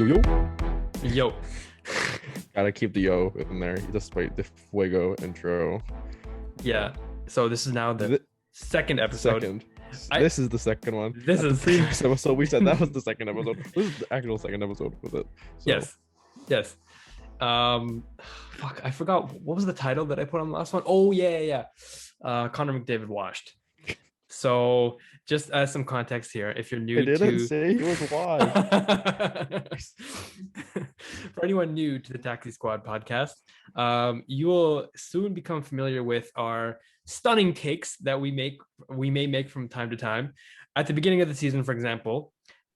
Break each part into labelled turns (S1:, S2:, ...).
S1: Yo yo.
S2: Yo.
S1: Gotta keep the yo in there despite the fuego intro.
S2: Yeah. So this is now the second episode.
S1: This is the second one.
S2: This is
S1: the previous episode. We said that was the second episode. This is the actual second episode with it. So.
S2: Yes. Fuck, I forgot what was the title that I put on the last one. Oh yeah. Connor McDavid washed. So just as some context here, if you're new
S1: I didn't say he was washed.
S2: For anyone new to the Taxi Squad podcast, you will soon become familiar with our stunning takes that we may make from time to time. At the beginning of the season, for example,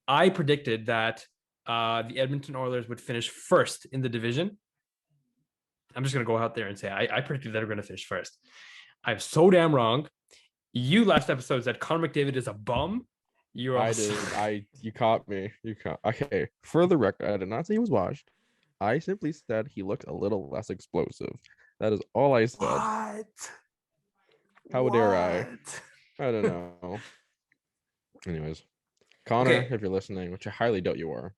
S2: I predicted that the Edmonton Oilers would finish first in the division. I'm just going to go out there and say I predicted that they're going to finish first. I'm so damn wrong. You last episode said Connor McDavid is a bum. You caught me. Okay. For the record, I did not say he was washed. I simply said he looked a little less explosive. That is all I said. What?
S1: How dare I? I don't know. Anyways, Connor, if you're listening, which I highly doubt you are,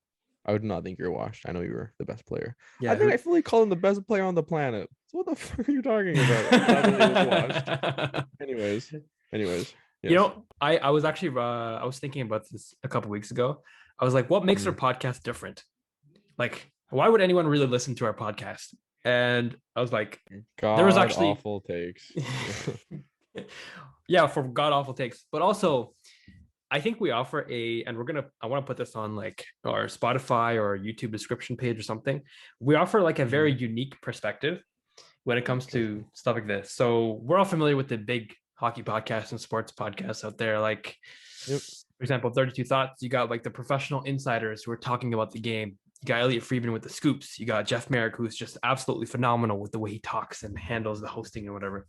S1: I would not think you're washed. I know you were the best player. Yeah, I think I fully call him the best player on the planet. So what the fuck are you talking about? Anyways. Yes.
S2: You know, I was actually I was thinking about this a couple weeks ago. I was like, what makes our podcast different? Like, why would anyone really listen to our podcast? And I was like, there was actually
S1: awful takes.
S2: Yeah, for god awful takes, but also I think we offer I want to put this on like our Spotify or YouTube description page or something. We offer like a very unique perspective when it comes to stuff like this. So we're all familiar with the big hockey podcasts and sports podcasts out there. Like, for example, 32 Thoughts. You got like the professional insiders who are talking about the game. You got Elliot Friedman with the scoops. You got Jeff Merrick, who's just absolutely phenomenal with the way he talks and handles the hosting and whatever.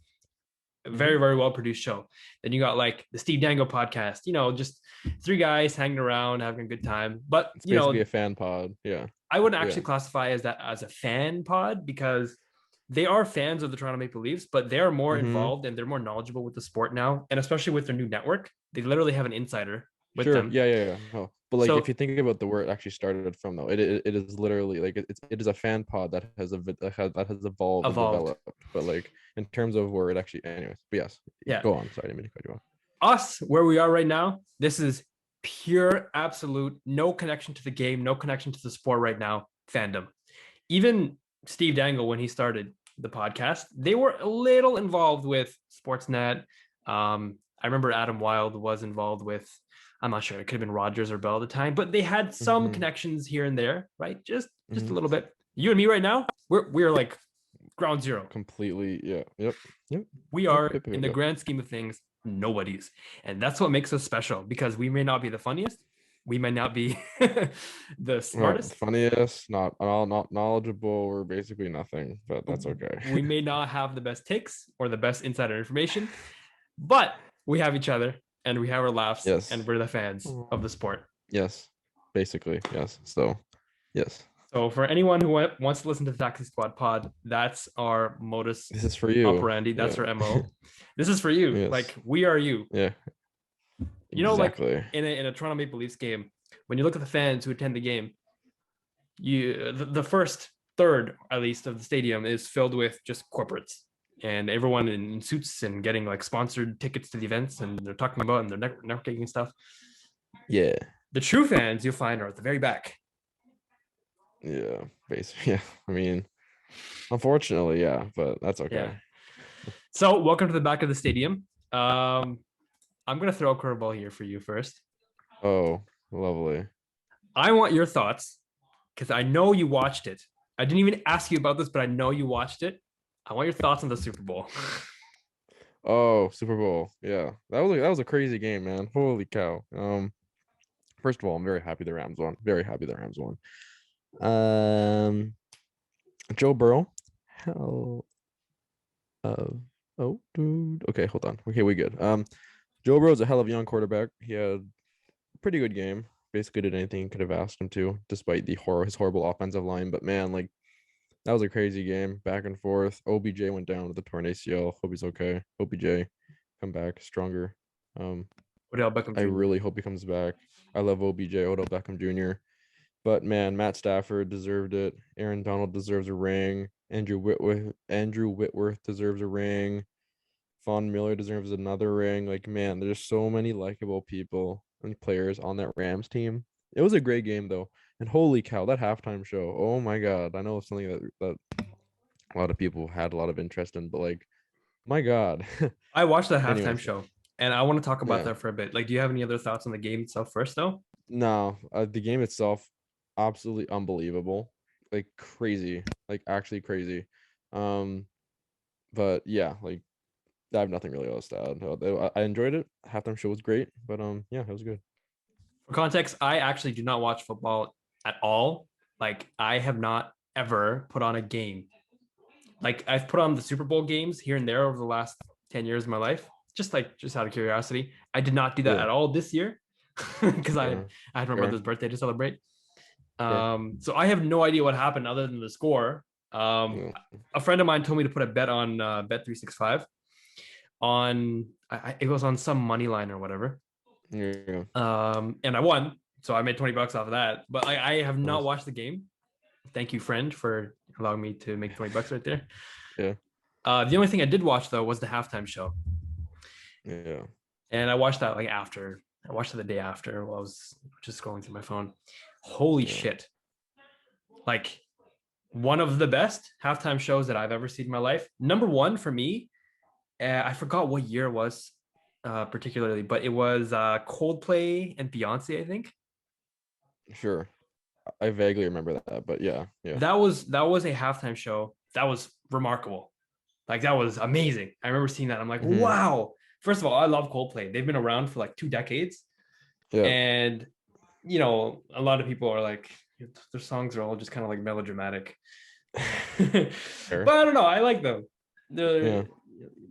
S2: Very, very well produced show. Then you got like the Steve Dangle podcast, just three guys hanging around, having a good time. But
S1: it's basically a fan pod. Yeah.
S2: I wouldn't actually classify that as a fan pod because they are fans of the Toronto Maple Leafs, but they're more involved and they're more knowledgeable with the sport now. And especially with their new network, they literally have an insider with them.
S1: Yeah. Oh. But like, if you think about where it actually started from, though, it is literally like it is a fan pod that has evolved and developed. But like in terms of where it actually, anyways. But yes, go on. Sorry, I didn't mean to cut you off.
S2: Us, where we are right now, this is pure, absolute, no connection to the game, no connection to the sport right now. Fandom. Even Steve Dangle, when he started the podcast, they were a little involved with Sportsnet. I remember Adam Wilde was involved with. I'm not sure. It could have been Rogers or Bell at the time, but they had some connections here and there, right? Just a little bit. You and me right now, we're like ground zero.
S1: Completely, yeah. Yep.
S2: We are, in the grand scheme of things, nobodies. And that's what makes us special, because we may not be the funniest. We may not be the smartest.
S1: Funniest, not knowledgeable. We're basically nothing, but that's okay.
S2: We may not have the best takes or the best insider information, but we have each other. And we have our laughs, and we're the fans of the sport.
S1: Yes, basically, yes. So, yes.
S2: So for anyone who wants to listen to the Taxi Squad pod, that's our modus.
S1: This is for you.
S2: Operandi. That's our MO. This is for you. Yes. Like, we are you.
S1: Yeah.
S2: Exactly. Like in a Toronto Maple Leafs game, when you look at the fans who attend the game, the first third, at least, of the stadium is filled with just corporates. And everyone in suits and getting like sponsored tickets to the events, and they're talking about and they're networking and stuff.
S1: Yeah.
S2: The true fans you'll find are at the very back.
S1: Yeah, basically. Yeah. I mean, unfortunately, yeah, but that's okay.
S2: Yeah. So welcome to the back of the stadium. I'm gonna throw a curveball here for you first.
S1: Oh, lovely.
S2: I want your thoughts, because I know you watched it. I didn't even ask you about this, but I know you watched it. I want your thoughts on the Super Bowl.
S1: Oh, Super Bowl. Yeah. That was a crazy game, man. Holy cow. First of all, I'm very happy the Rams won. Joe Burrow. Dude. Okay, hold on. Okay, we good. Joe Burrow's a hell of a young quarterback. He had a pretty good game. Basically did anything he could have asked him to, despite his horrible offensive line. But man, like, that was a crazy game, back and forth. OBJ went down with a torn ACL. Hope he's okay. OBJ, come back stronger.
S2: Odell Beckham Jr.
S1: I really hope he comes back. I love OBJ, Odell Beckham Jr. But man, Matt Stafford deserved it. Aaron Donald deserves a ring. Andrew Whitworth deserves a ring. Von Miller deserves another ring. Like, man, there's so many likable people and players on that Rams team. It was a great game though. And holy cow, that halftime show. Oh my God. I know it's something that a lot of people had a lot of interest in, but like, my God.
S2: I watched the halftime
S1: Anyways,
S2: show, and I want to talk about
S1: yeah.
S2: that for a bit. Like, do you have any other thoughts on the game itself first, though?
S1: No, the game itself, absolutely unbelievable. Like crazy. Like actually crazy. Um, but yeah, like I have nothing really else to add. I enjoyed it. Halftime show was great, but yeah, it was good.
S2: For context, I actually do not watch football at all. Like, I have not ever put on a game. Like, I've put on the Super Bowl games here and there over the last 10 years of my life, just out of curiosity. I did not do that
S1: Yeah,
S2: at all this year because
S1: yeah,
S2: I had my
S1: fair,
S2: brother's birthday to celebrate.
S1: fair.
S2: So I have no idea what happened other than the score.
S1: Yeah,
S2: A friend of mine told me to put a bet on Bet365 on it was on some money line or whatever.
S1: yeah,
S2: And I won, so I made $20 off of that. But I have not
S1: nice.
S2: watched the game. Thank you, friend, for allowing me to make $20 right there.
S1: Yeah,
S2: The only thing I did watch though was the halftime show,
S1: yeah,
S2: and I watched that like after. I watched it the day after while I was just scrolling through my phone. Holy
S1: yeah.
S2: shit! Like, one of the best halftime shows that I've ever seen in my life. Number one for me. I forgot what year it was, particularly, but it was Coldplay and Beyonce, I think.
S1: Sure. I vaguely remember that, but yeah, yeah.
S2: That was a halftime show that was remarkable. Like, that was amazing. I remember seeing that. I'm like,
S1: Hmm.
S2: wow. First of all, I love Coldplay. They've been around for like 2 decades,
S1: Yeah,
S2: and a lot of people are like, their songs are all just kind of like melodramatic. But
S1: fair.
S2: I don't know. I like them.
S1: Yeah,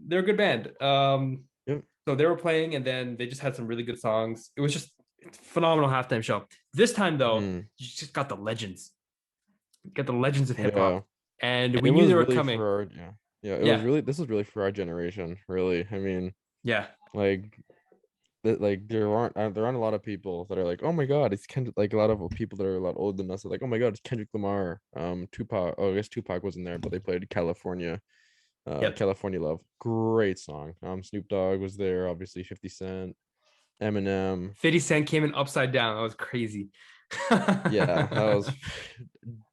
S2: They're a good band.
S1: yep.
S2: So they were playing, and then they just had some really good songs. It was just a phenomenal halftime show. This time, though,
S1: Hmm.
S2: you just got the legends. You got the legends of hip hop,
S1: Yeah.
S2: and we
S1: It
S2: knew they
S1: was
S2: were
S1: really
S2: coming.
S1: for our, yeah. Yeah, it was
S2: Yeah,
S1: really, this was really for our generation, really. I mean,
S2: yeah.
S1: like that, like there aren't a lot of people that are like, oh my God, it's Kendrick. Like a lot of people that are a lot older than us are like, oh my God, it's Kendrick Lamar. Tupac. Oh, I guess Tupac wasn't there, but they played California.
S2: Yep.
S1: California Love. Great song. Snoop Dogg was there, obviously 50 Cent, Eminem.
S2: 50 Cent came in upside down. That was crazy.
S1: Yeah, that was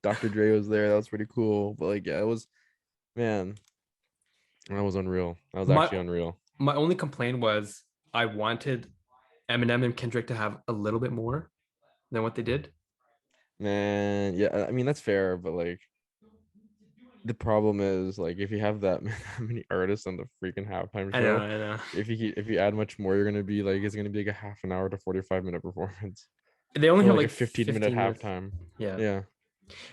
S1: Dr. Dre was there. That was pretty cool. But like, yeah, it was, man, that was unreal. That was
S2: my
S1: actually unreal.
S2: my only complaint was I wanted Eminem and Kendrick to have a little bit more than what they did.
S1: Man, yeah, I mean that's fair, but like the problem is like if you have that many artists on the freaking halftime
S2: I know,
S1: show,
S2: I know.
S1: if you add much more, you're gonna be like it's gonna be like a half an hour to 45-minute performance
S2: They only
S1: or
S2: have
S1: like a
S2: like
S1: 15-minute
S2: 15 minutes.
S1: halftime.
S2: Yeah.
S1: Yeah,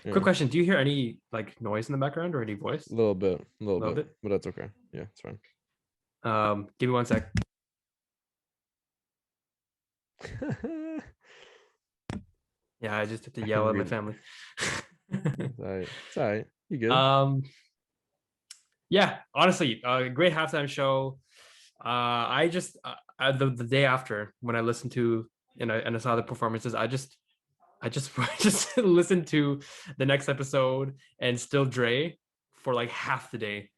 S2: Quick
S1: yeah,
S2: question. Do you hear any like noise in the background or any voice?
S1: a little
S2: A little
S1: bit,
S2: bit.
S1: but that's okay. Yeah, it's fine.
S2: Give me one sec. Yeah, I just have to
S1: I
S2: yell
S1: can
S2: at my
S1: read.
S2: family.
S1: It's all right. It's all right. You good?
S2: um, yeah, honestly, great halftime show. I just the day after when I listened to and I saw the performances, I just just listened to the next episode and Still Dre for like half the day.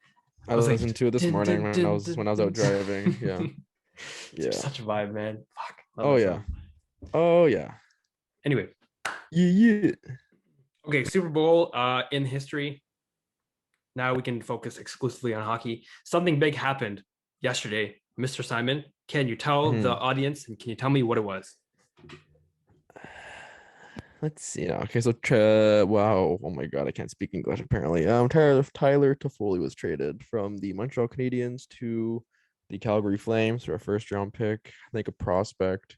S1: I
S2: I was like,
S1: listened to it this
S2: dun,
S1: morning
S2: dun,
S1: when I
S2: dun,
S1: was
S2: dun,
S1: out
S2: dun.
S1: driving. Yeah,
S2: It's
S1: yeah.
S2: such a vibe, man. Fuck, love
S1: Oh
S2: that
S1: yeah.
S2: song.
S1: Oh yeah.
S2: Anyway,
S1: Yeah, yeah.
S2: okay, Super Bowl in history. Now we can focus exclusively on hockey. Something big happened yesterday, Mr. Simon. Can you tell the
S1: Mhm.
S2: audience and can you tell me what it was?
S1: Let's see now. Okay, so wow, oh my God, I can't speak English apparently. Tyler Toffoli was traded from the Montreal Canadiens to the Calgary Flames for a first round pick, I think a prospect,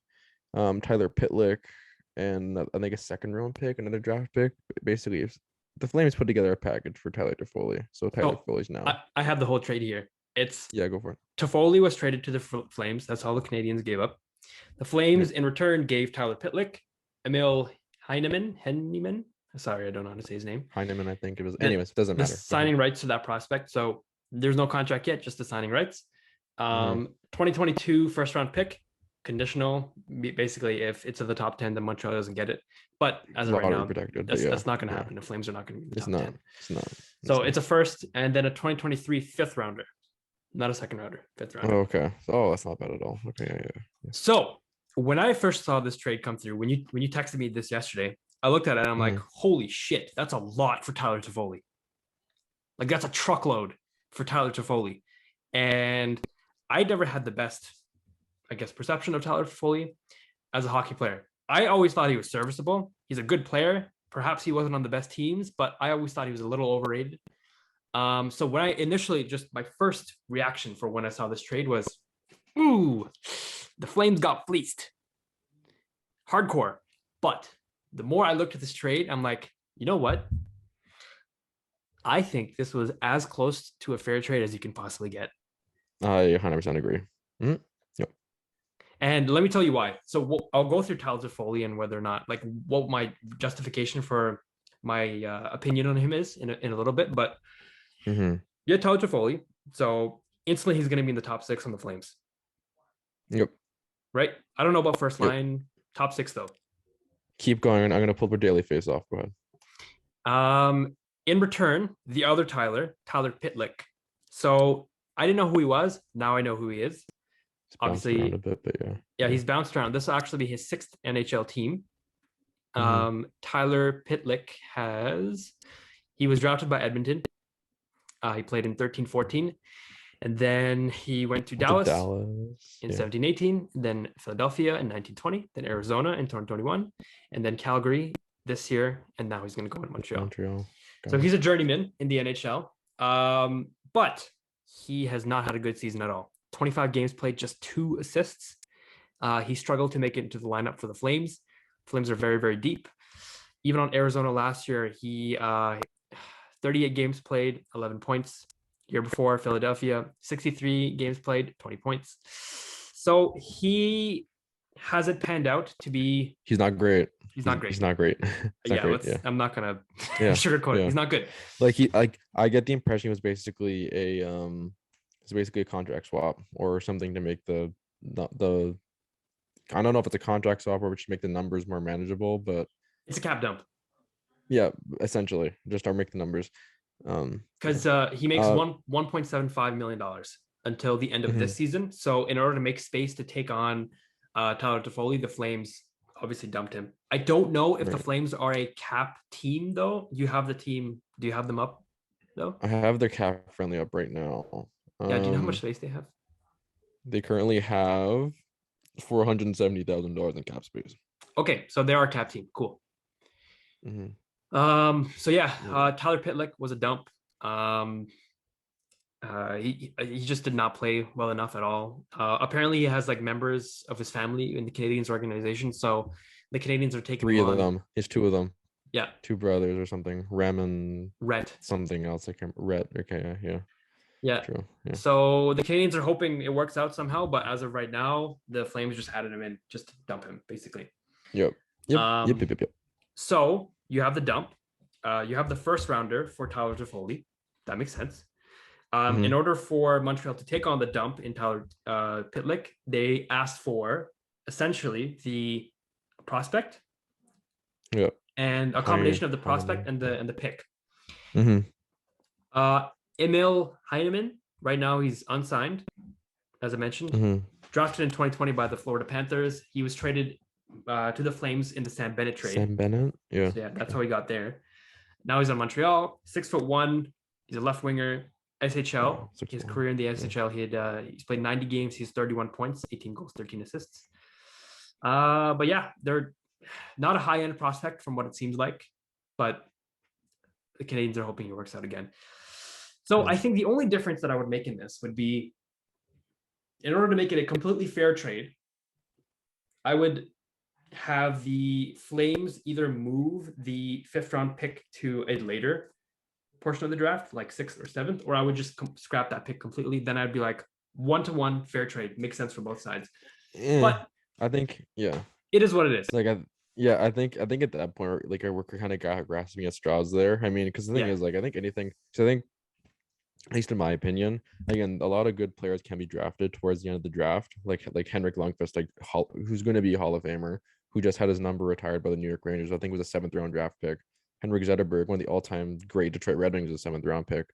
S1: Tyler Pitlick, and I think a second round pick, another draft pick. Basically, the Flames put together a package for Tyler Toffoli. So Tyler
S2: So
S1: Toffoli's now.
S2: I have the whole trade here. It's
S1: Yeah, go for it.
S2: Toffoli was traded to the Flames. That's all the Canadians gave up. The Flames,
S1: Yep.
S2: in return, gave Tyler Pitlick, Emil Heineman. Sorry, I don't know how to say his name.
S1: Heineman, I think it was.
S2: The,
S1: Anyways, doesn't
S2: the
S1: matter. Go ahead.
S2: signing rights to that prospect. So there's no contract yet, just the signing rights.
S1: Mhm.
S2: 2022 first round pick, conditional. Basically, if it's in the top 10, then Montreal doesn't get it. But as of right
S1: Lottery
S2: now,
S1: protected.
S2: that's not going to happen. The Flames are not going to be in the
S1: It's
S2: top
S1: not.
S2: 10.
S1: It's not.
S2: So it's a first and then a 2023 fifth rounder, not a second rounder, fifth rounder.
S1: Oh, okay. Oh, that's not bad at all. Okay, yeah.
S2: So when I first saw this trade come through, when you texted me this yesterday, I looked at it and I'm like, holy shit, that's a lot for Tyler Toffoli. Like that's a truckload for Tyler Toffoli. And I never had the best, I guess, perception of Tyler Toffoli as a hockey player. I always thought he was serviceable. He's a good player. Perhaps he wasn't on the best teams, but I always thought he was a little overrated. So when I initially, just my first reaction for when I saw this trade was, ooh, the Flames got fleeced. Hardcore. But the more I looked at this trade, I'm like, you know what? I think this was as close to a fair trade as you can possibly get.
S1: I 100% agree. Yep.
S2: And let me tell you why. So I'll go through Tyler Toffoli and whether or not, like, what my justification for my opinion on him is in a little bit. But yeah, Tyler Toffoli. So instantly he's going to be in the top 6 on the Flames.
S1: Yep.
S2: Right? I don't know about first line, top 6 though.
S1: Keep going. I'm going to pull the daily face off. Go
S2: ahead. In return, the other Tyler Pitlick. So I didn't know who he was. Now I know who he is. Obviously,
S1: around a bit, but
S2: yeah, he's bounced around. This will actually be his 6th NHL team. Tyler Pitlick he was drafted by Edmonton. He played in 13-14, and then he went to Dallas in 17-18, then Philadelphia in 19-20, then Arizona in 2021, and then Calgary this year, and now he's going to go in Montreal. So he's a journeyman in the NHL, but he has not had a good season at all. 25 games played, just 2 assists. He struggled to make it into the lineup for the Flames. Flames are very, very deep. Even on Arizona last year, he 38 games played, 11 points. Year before, Philadelphia, 63 games played, 20 points. So he hasn't panned out to be...
S1: He's not great.
S2: He's not great.
S1: He's not great.
S2: I'm not gonna sugarcoat it. He's not good.
S1: I get the impression he was basically a contract swap or something to make the I don't know if it's a contract swap or just make the numbers more manageable, but
S2: it's a cap dump.
S1: Yeah, essentially, just start making the numbers.
S2: Because he makes $1.75 million until the end of this season. So in order to make space to take on Tyler Toffoli, the Flames obviously dumped him. I don't know if the Flames are a cap team though. Do you have them up though?
S1: I have their cap friendly up right now.
S2: Yeah, do you know how much space they have?
S1: They currently have $470,000 in cap space.
S2: Okay, so they are a cap team. Cool. So yeah, Tyler Pitlick was a dump. He just did not play well enough at all. Apparently he has like members of his family in the Canadiens organization, so the Canadiens are taking
S1: 3 of them. He's 2 of them.
S2: Yeah,
S1: 2 brothers or something. Rem and
S2: Rhett.
S1: Something else. I can't. Rhett. Okay.
S2: Yeah.
S1: True. Yeah.
S2: So the Canadiens are hoping it works out somehow, but as of right now, the Flames just added him in just to dump him, basically.
S1: Yep.
S2: So you have the dump. You have the first rounder for Tyler Toffoli. That makes sense. In order for Montreal to take on the dump in Tyler Pitlick, they asked for essentially the prospect.
S1: Yeah.
S2: And a combination of the prospect and the pick. Emil Heineman, right now he's unsigned, as I mentioned. Drafted in 2020 by the Florida Panthers. He was traded to the Flames in the Sam Bennett trade.
S1: Sam Bennett? Yeah.
S2: So yeah, that's how he got there. Now he's on Montreal, 6'1". He's a left winger. SHL, his career in the SHL, he's played 90 games. He's 31 points, 18 goals, 13 assists. But yeah, they're not a high-end prospect from what it seems like, but the Canadiens are hoping he works out again. So I think the only difference that I would make in this would be, in order to make it a completely fair trade, I would have the Flames either move the 5th round pick to a later portion of the draft, like 6th or 7th, or I would just scrap that pick completely. Then I'd be like 1-to-1 fair trade, makes sense for both sides. But
S1: I think
S2: it is what it is.
S1: I think at that point, like we're kind of grasping at straws there. I mean, because the thing is, like, I think anything. So I think at least in my opinion. Again, a lot of good players can be drafted towards the end of the draft, like Henrik Lundqvist, who's going to be a Hall of Famer, who just had his number retired by the New York Rangers. I think it was a seventh round draft pick. Henrik Zetterberg, one of the all time great Detroit Red Wings, was a seventh round pick.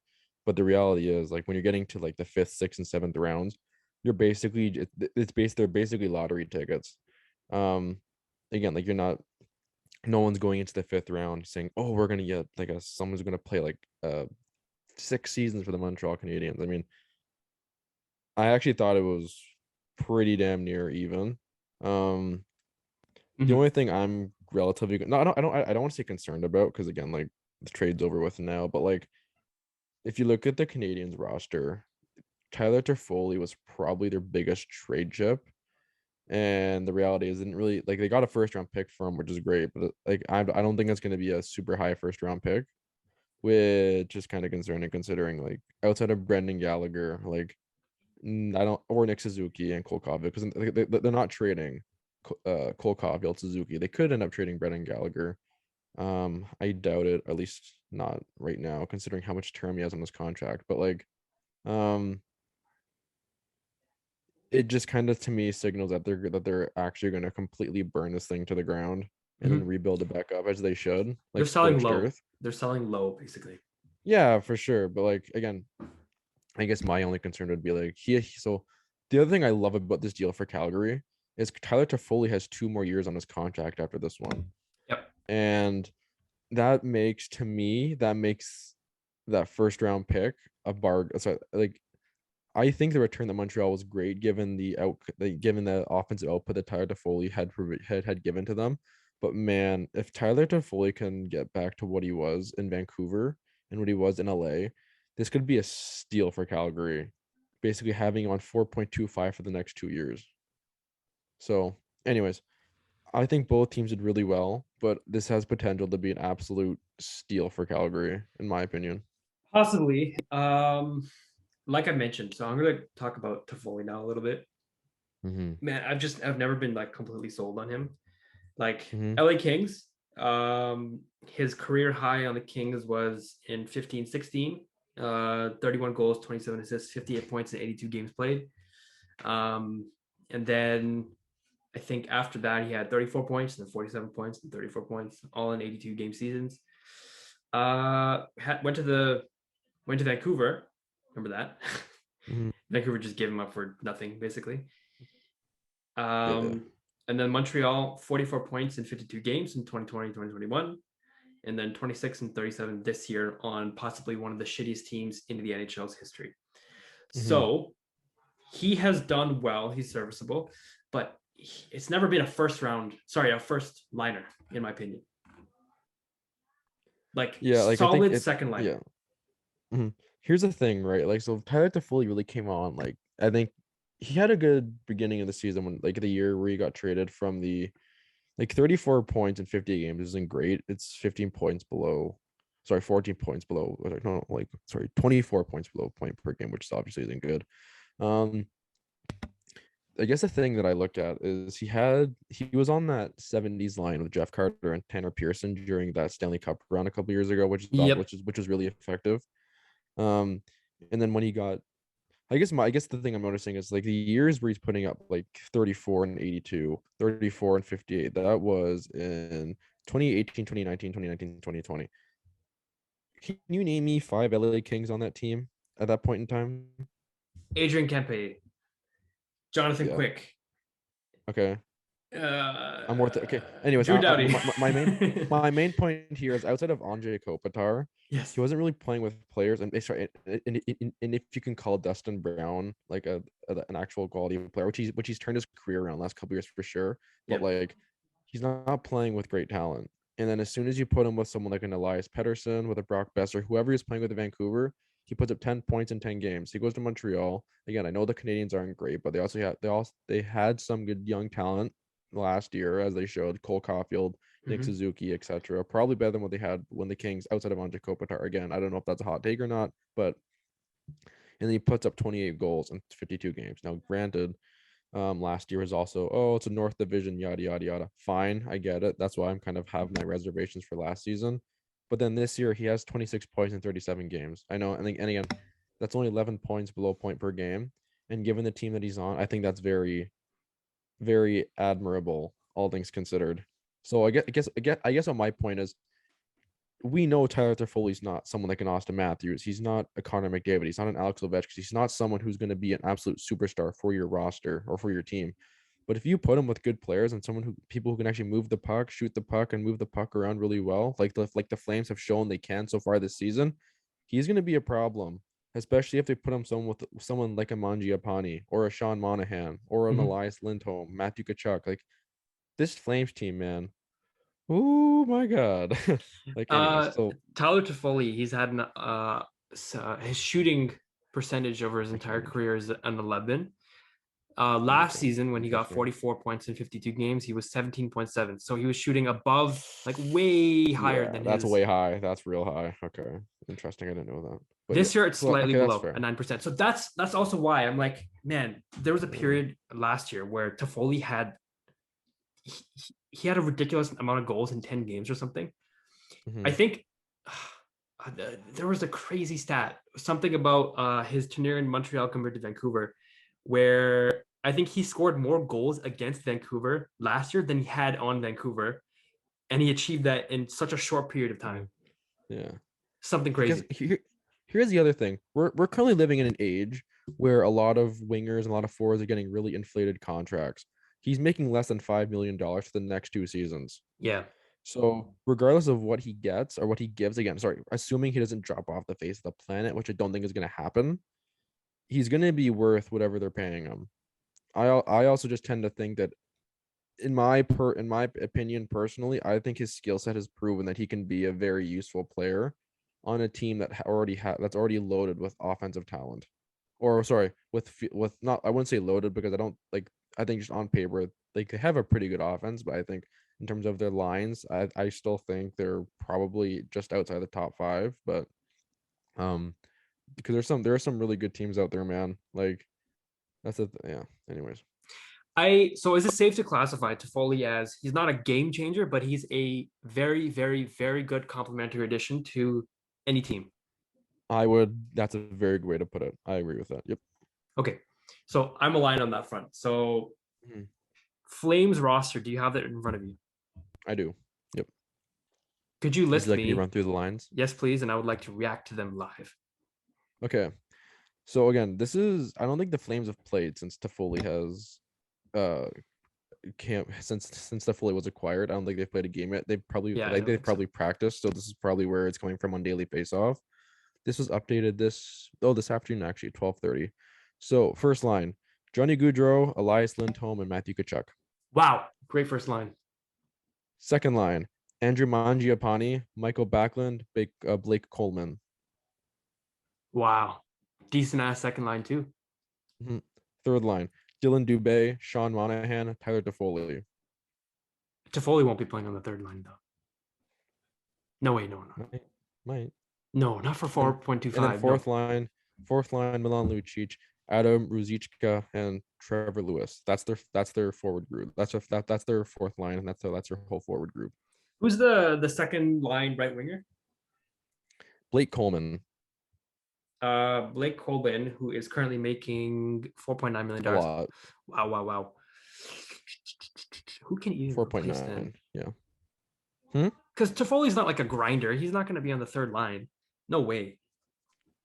S1: But the reality is, like when you're getting to like the fifth, sixth, and seventh rounds, you're basically they're basically lottery tickets. Um, again, like you're not no one's going into the fifth round saying, "Oh, we're gonna get like someone's gonna play like 6 seasons for the Montreal Canadiens." I mean, I actually thought it was pretty damn near even. Um, the
S2: Mhm.
S1: only thing I'm relatively no, I don't want to say concerned about because again, like the trade's over with now. But like, if you look at the Canadiens roster, Tyler Toffoli was probably their biggest trade chip. And the reality is, didn't really like they got a first round pick from, which is great, but like I don't think it's going to be a super high first round pick, which is kind of concerning considering like outside of Brendan Gallagher, like I don't or Nick Suzuki and Cole Caulfield because they're not trading Cole Caulfield Suzuki. They could end up trading Brendan Gallagher. I doubt it, at least not right now, considering how much term he has on his contract. But like, um, it just kind of to me signals that they're actually going to completely burn this thing to the ground and then
S2: Mhm.
S1: rebuild it back up as they should,
S2: They're
S1: like
S2: selling
S1: scorched
S2: low.
S1: earth.
S2: They're selling low, basically.
S1: Yeah, for sure. But like again, I guess my only concern would be like so the other thing I love about this deal for Calgary is Tyler Toffoli has 2 more years on his contract after this one.
S2: Yep.
S1: And that makes that first round pick a bargain. So like I think the return that Montreal was great given the offensive output that Tyler Toffoli had given to them. But man, if Tyler Toffoli can get back to what he was in Vancouver and what he was in LA, this could be a steal for Calgary. Basically having on 4.25 for the next 2 years. So, anyways, I think both teams did really well, but this has potential to be an absolute steal for Calgary, in my opinion.
S2: Possibly. Like I mentioned, so I'm gonna talk about Toffoli now a little bit.
S1: Mm-hmm.
S2: Man, I've never been like completely sold on him. Like
S1: Mm-hmm.
S2: LA Kings, his career high on the Kings was in 15-16, 31 goals, 27 assists, 58 points in 82 games played. And then I think after that he had 34 points and then 47 points and 34 points, all in 82 game seasons. Went to Vancouver. Remember that?
S1: Mm-hmm.
S2: Vancouver just gave him up for nothing, basically.
S1: Yeah.
S2: And then Montreal, 44 points in 52 games in 2020, 2021. And then 26 and 37 this year on possibly one of the shittiest teams in the NHL's history.
S1: Mm-hmm.
S2: So he has done well. He's serviceable, but it's never been a first liner, in my opinion. Like
S1: Yeah, like I think
S2: solid
S1: it
S2: second liner.
S1: yeah. Mhm. Here's the thing, right? Like, so Tyler Toffoli really came on. Like, I think he had a good beginning of the season when, like, the year where he got traded from the like 34 points in 50 games isn't great. It's 15 points below, sorry, 14 points below. No, like, sorry, 24 points below point per game, which obviously isn't good. Um, I guess the thing that I look at is he was on that 70s line with Jeff Carter and Tanner Pearson during that Stanley Cup run a couple years ago,
S2: Yep.
S1: which is really effective. Um, and then when he got, I guess the thing I'm noticing is like the years where he's putting up like 34 and 82, 34 and 58. That was in 2018, 2019, 2019, 2020. Can you name me 5 LA Kings on that team at that point in time?
S2: Adrian Kempe, Jonathan
S1: Yeah.
S2: Quick,
S1: Okay.
S2: uh,
S1: I'm worth it. Okay. Anyways,
S2: Drew Doughty.
S1: my main point here is outside of Andre Kopitar,
S2: Yes.
S1: he wasn't really playing with players, and sorry, and if you can call Dustin Brown like an actual quality player, which he's turned his career around last couple years for sure, but
S2: Yep.
S1: like he's not playing with great talent. And then as soon as you put him with someone like an Elias Pettersson, with a Brock Besser, whoever he's playing with in Vancouver, he puts up 10 points in 10 games. He goes to Montreal. Again, I know the Canadians aren't great, but they had some good young talent last year, as they showed Cole Caulfield, Nick
S2: Mm-hmm.
S1: Suzuki, etc. Probably better than what they had when the Kings outside of Andre Kopitar. Again, I don't know if that's a hot take or not, but and then he puts up 28 goals in 52 games. Now, granted, last year was also, oh, it's a North Division, yada yada yada. Fine, I get it. That's why I'm kind of have my reservations for last season. But then this year he has 26 points in 37 games. I know, and again, That's only 11 points below point per game. And given the team that he's on, I think that's very, very admirable, all things considered. So I guess what my point is, we know Tyler Toffoli's not someone like an Austin Matthews. He's not a Connor McDavid. He's not an Alex Ovechkin. He's not someone who's going to be an absolute superstar for your roster or for your team. But if you put him with good players and people who can actually move the puck, shoot the puck, and move the puck around really well, like the Flames have shown they can so far this season, he's going to be a problem. Especially if they put him someone like a Mangiapane or a Sean Monahan or an Elias Lindholm, Matthew Tkachuk. Like this Flames team, man. Oh my god. Like anyways, so
S2: Tyler Toffoli, he's had his shooting percentage over his entire career is an 11. Last season when he got 44 points in 52 games, he was 17.7. So he was shooting above, like way higher than
S1: that's
S2: his.
S1: way high. That's real high. Okay. Interesting. I didn't know that. But
S2: This year it's slightly below
S1: at
S2: 9%. So that's also why I'm like, man, there was a period last year where Toffoli had he had a ridiculous amount of goals in 10 games or something. I think there was a crazy stat, something about his tenure in Montreal compared to Vancouver, where I think he scored more goals against Vancouver last year than he had on Vancouver, and he achieved that in such a short period of time.
S1: Yeah,
S2: something crazy.
S1: Here's the other thing: we're currently living in an age where a lot of wingers and a lot of forwards are getting really inflated contracts. He's making less than $5 million for the next 2 seasons.
S2: Yeah.
S1: So regardless of what he gets or what he gives, again, assuming he doesn't drop off the face of the planet, which I don't think is going to happen, he's going to be worth whatever they're paying him. I also just tend to think that in my opinion personally, I think his skill set has proven that he can be a very useful player on a team that that's already loaded with offensive talent. Or sorry, with not, I wouldn't say loaded because I think just on paper they have a pretty good offense, but I think in terms of their lines, I still think they're probably just outside the top 5. But because there are some really good teams out there, man. Like yeah. Anyways,
S2: so is it safe to classify Toffoli as he's not a game changer, but he's a very, very, very good complementary addition to any team?
S1: That's a very good way to put it. I agree with that. Yep.
S2: Okay. So I'm aligned on that front. So Flames roster, do you have that in front of you?
S1: I do. Yep.
S2: Could you list
S1: me
S2: to
S1: run through the lines?
S2: Yes, please. And I would like to react to them live.
S1: Okay. So again, I don't think the Flames have played since Toffoli has since Toffoli was acquired. I don't think they've played a game yet. They probably practiced, so this is probably where it's coming from on daily faceoff. This was updated this afternoon, actually, 12:30. So first line: Johnny Gaudreau, Elias Lindholm, and Matthew Tkachuk.
S2: Wow, great first line.
S1: Second line: Andrew Mangiapane, Michael Backlund, Blake Coleman.
S2: Wow, decent ass second line too.
S1: Third line: Dylan Dubé, Sean Monahan, Tyler Toffoli.
S2: Toffoli won't be playing on the third line though. No way, no.
S1: Might.
S2: No, not for 4.25.
S1: And then fourth line, Milan Lucic, Adam Ruzicka, and Trevor Lewis. That's their forward group. That's their fourth line, and that's their whole forward group.
S2: Who's the second line right winger?
S1: Blake Coleman.
S2: Blake Coleman, who is currently making $4.9 million.
S1: A lot.
S2: Wow. Who can even
S1: 4.9? Yeah.
S2: Because Toffoli's not like a grinder. He's not going to be on the third line. No way.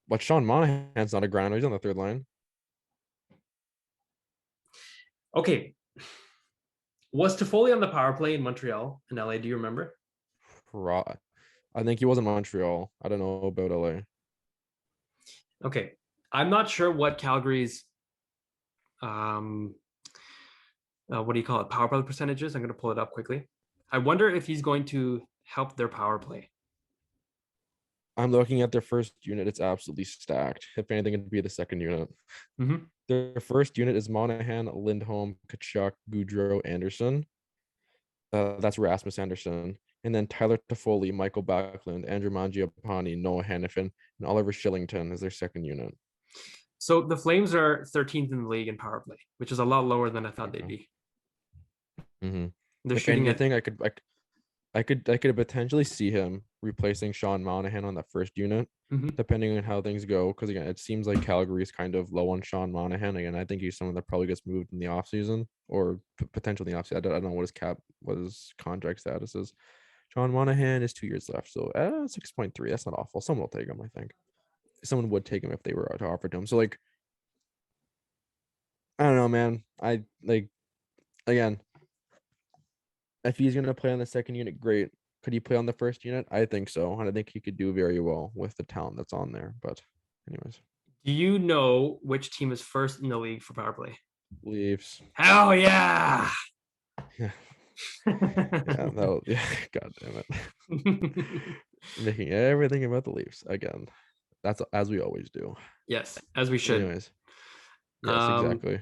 S1: But Sean Monahan's not a grinder. He's on the third line.
S2: Okay. Was Toffoli on the power play in Montreal and LA? Do you remember?
S1: I think he was in Montreal. I don't know about LA.
S2: Okay. I'm not sure what Calgary's what do you call it? Power play percentages. I'm going to pull it up quickly. I wonder if he's going to help their power play.
S1: I'm looking at their first unit. It's absolutely stacked. If anything, it'd be the second unit. Their first unit is Monahan, Lindholm, Tkachuk, Gaudreau, Anderson. That's Rasmus Anderson. And then Tyler Toffoli, Michael Backlund, Andrew Mangiapane, Noah Hannafin, and Oliver Shillington is their second unit.
S2: So the Flames are 13th in the league in power play, which is a lot lower than I thought they'd be.
S1: Mm-hmm.
S2: They're
S1: if
S2: shooting
S1: anything, I could potentially see him replacing Sean Monahan on that first unit,
S2: Mhm.
S1: depending on how things go. Because again, it seems like Calgary is kind of low on Sean Monahan. Again, I think he's someone that probably gets moved in the offseason or potentially in the offseason. I don't know what his contract status is. Sean Monahan is 2 years left, so 6.3. That's not awful. Someone will take him, I think. Someone would take him if they were to offer to him. So like, I don't know, man. I like again, if he's gonna play on the second unit, great. Could he play on the first unit? I think so, and I think he could do very well with the talent that's on there. But, anyways,
S2: Do you know which team is first in the league for power play?
S1: Leafs.
S2: Hell yeah!
S1: Yeah, yeah, yeah. God damn it, making everything about the Leafs again. That's as we always do.
S2: Yes, as we should.
S1: Anyways, yes,
S2: Um,
S1: exactly.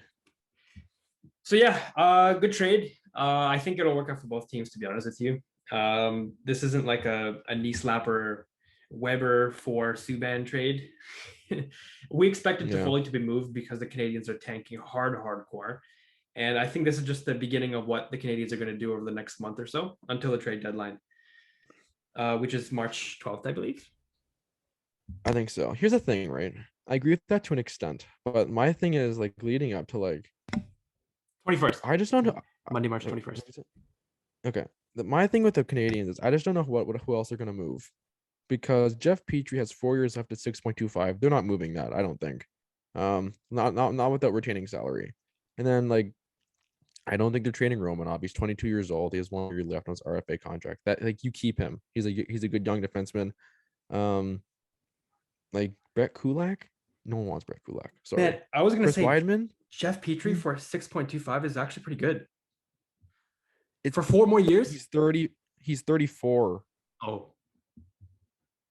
S2: so yeah, good trade. I think it'll work out for both teams, to be honest with you. This isn't like a knee slapper Weber for Subban trade. We expected
S1: Yeah,
S2: Toffoli to be moved because the Canadiens are tanking hardcore. And I think this is just the beginning of what the Canadiens are going to do over the next month or so until the trade deadline, which is March 12th, I believe.
S1: I think so. Here's the thing, right? I agree with that to an extent, but my thing is like leading up to like
S2: 21st,
S1: I just don't know.
S2: Monday, March
S1: Wait,
S2: 21st.
S1: okay, my thing with the Canadians is I just don't know who else they're gonna move because Jeff Petrie has 4 years left at 6.25. They're not moving that, I don't think. Not without retaining salary. And then like I don't think they're trading Romanov. He's 22 years old. He has 1 year left on his RFA contract. That like you keep him. He's a good young defenseman. Um, like Brett Kulak. No one wants Brett Kulak. Sorry.
S2: Man, I was going to
S1: Chris
S2: say
S1: Weidman.
S2: Jeff Petrie for 6.25 is actually pretty good.
S1: It's
S2: For 4 more years?
S1: He's 30. He's 34.
S2: Oh.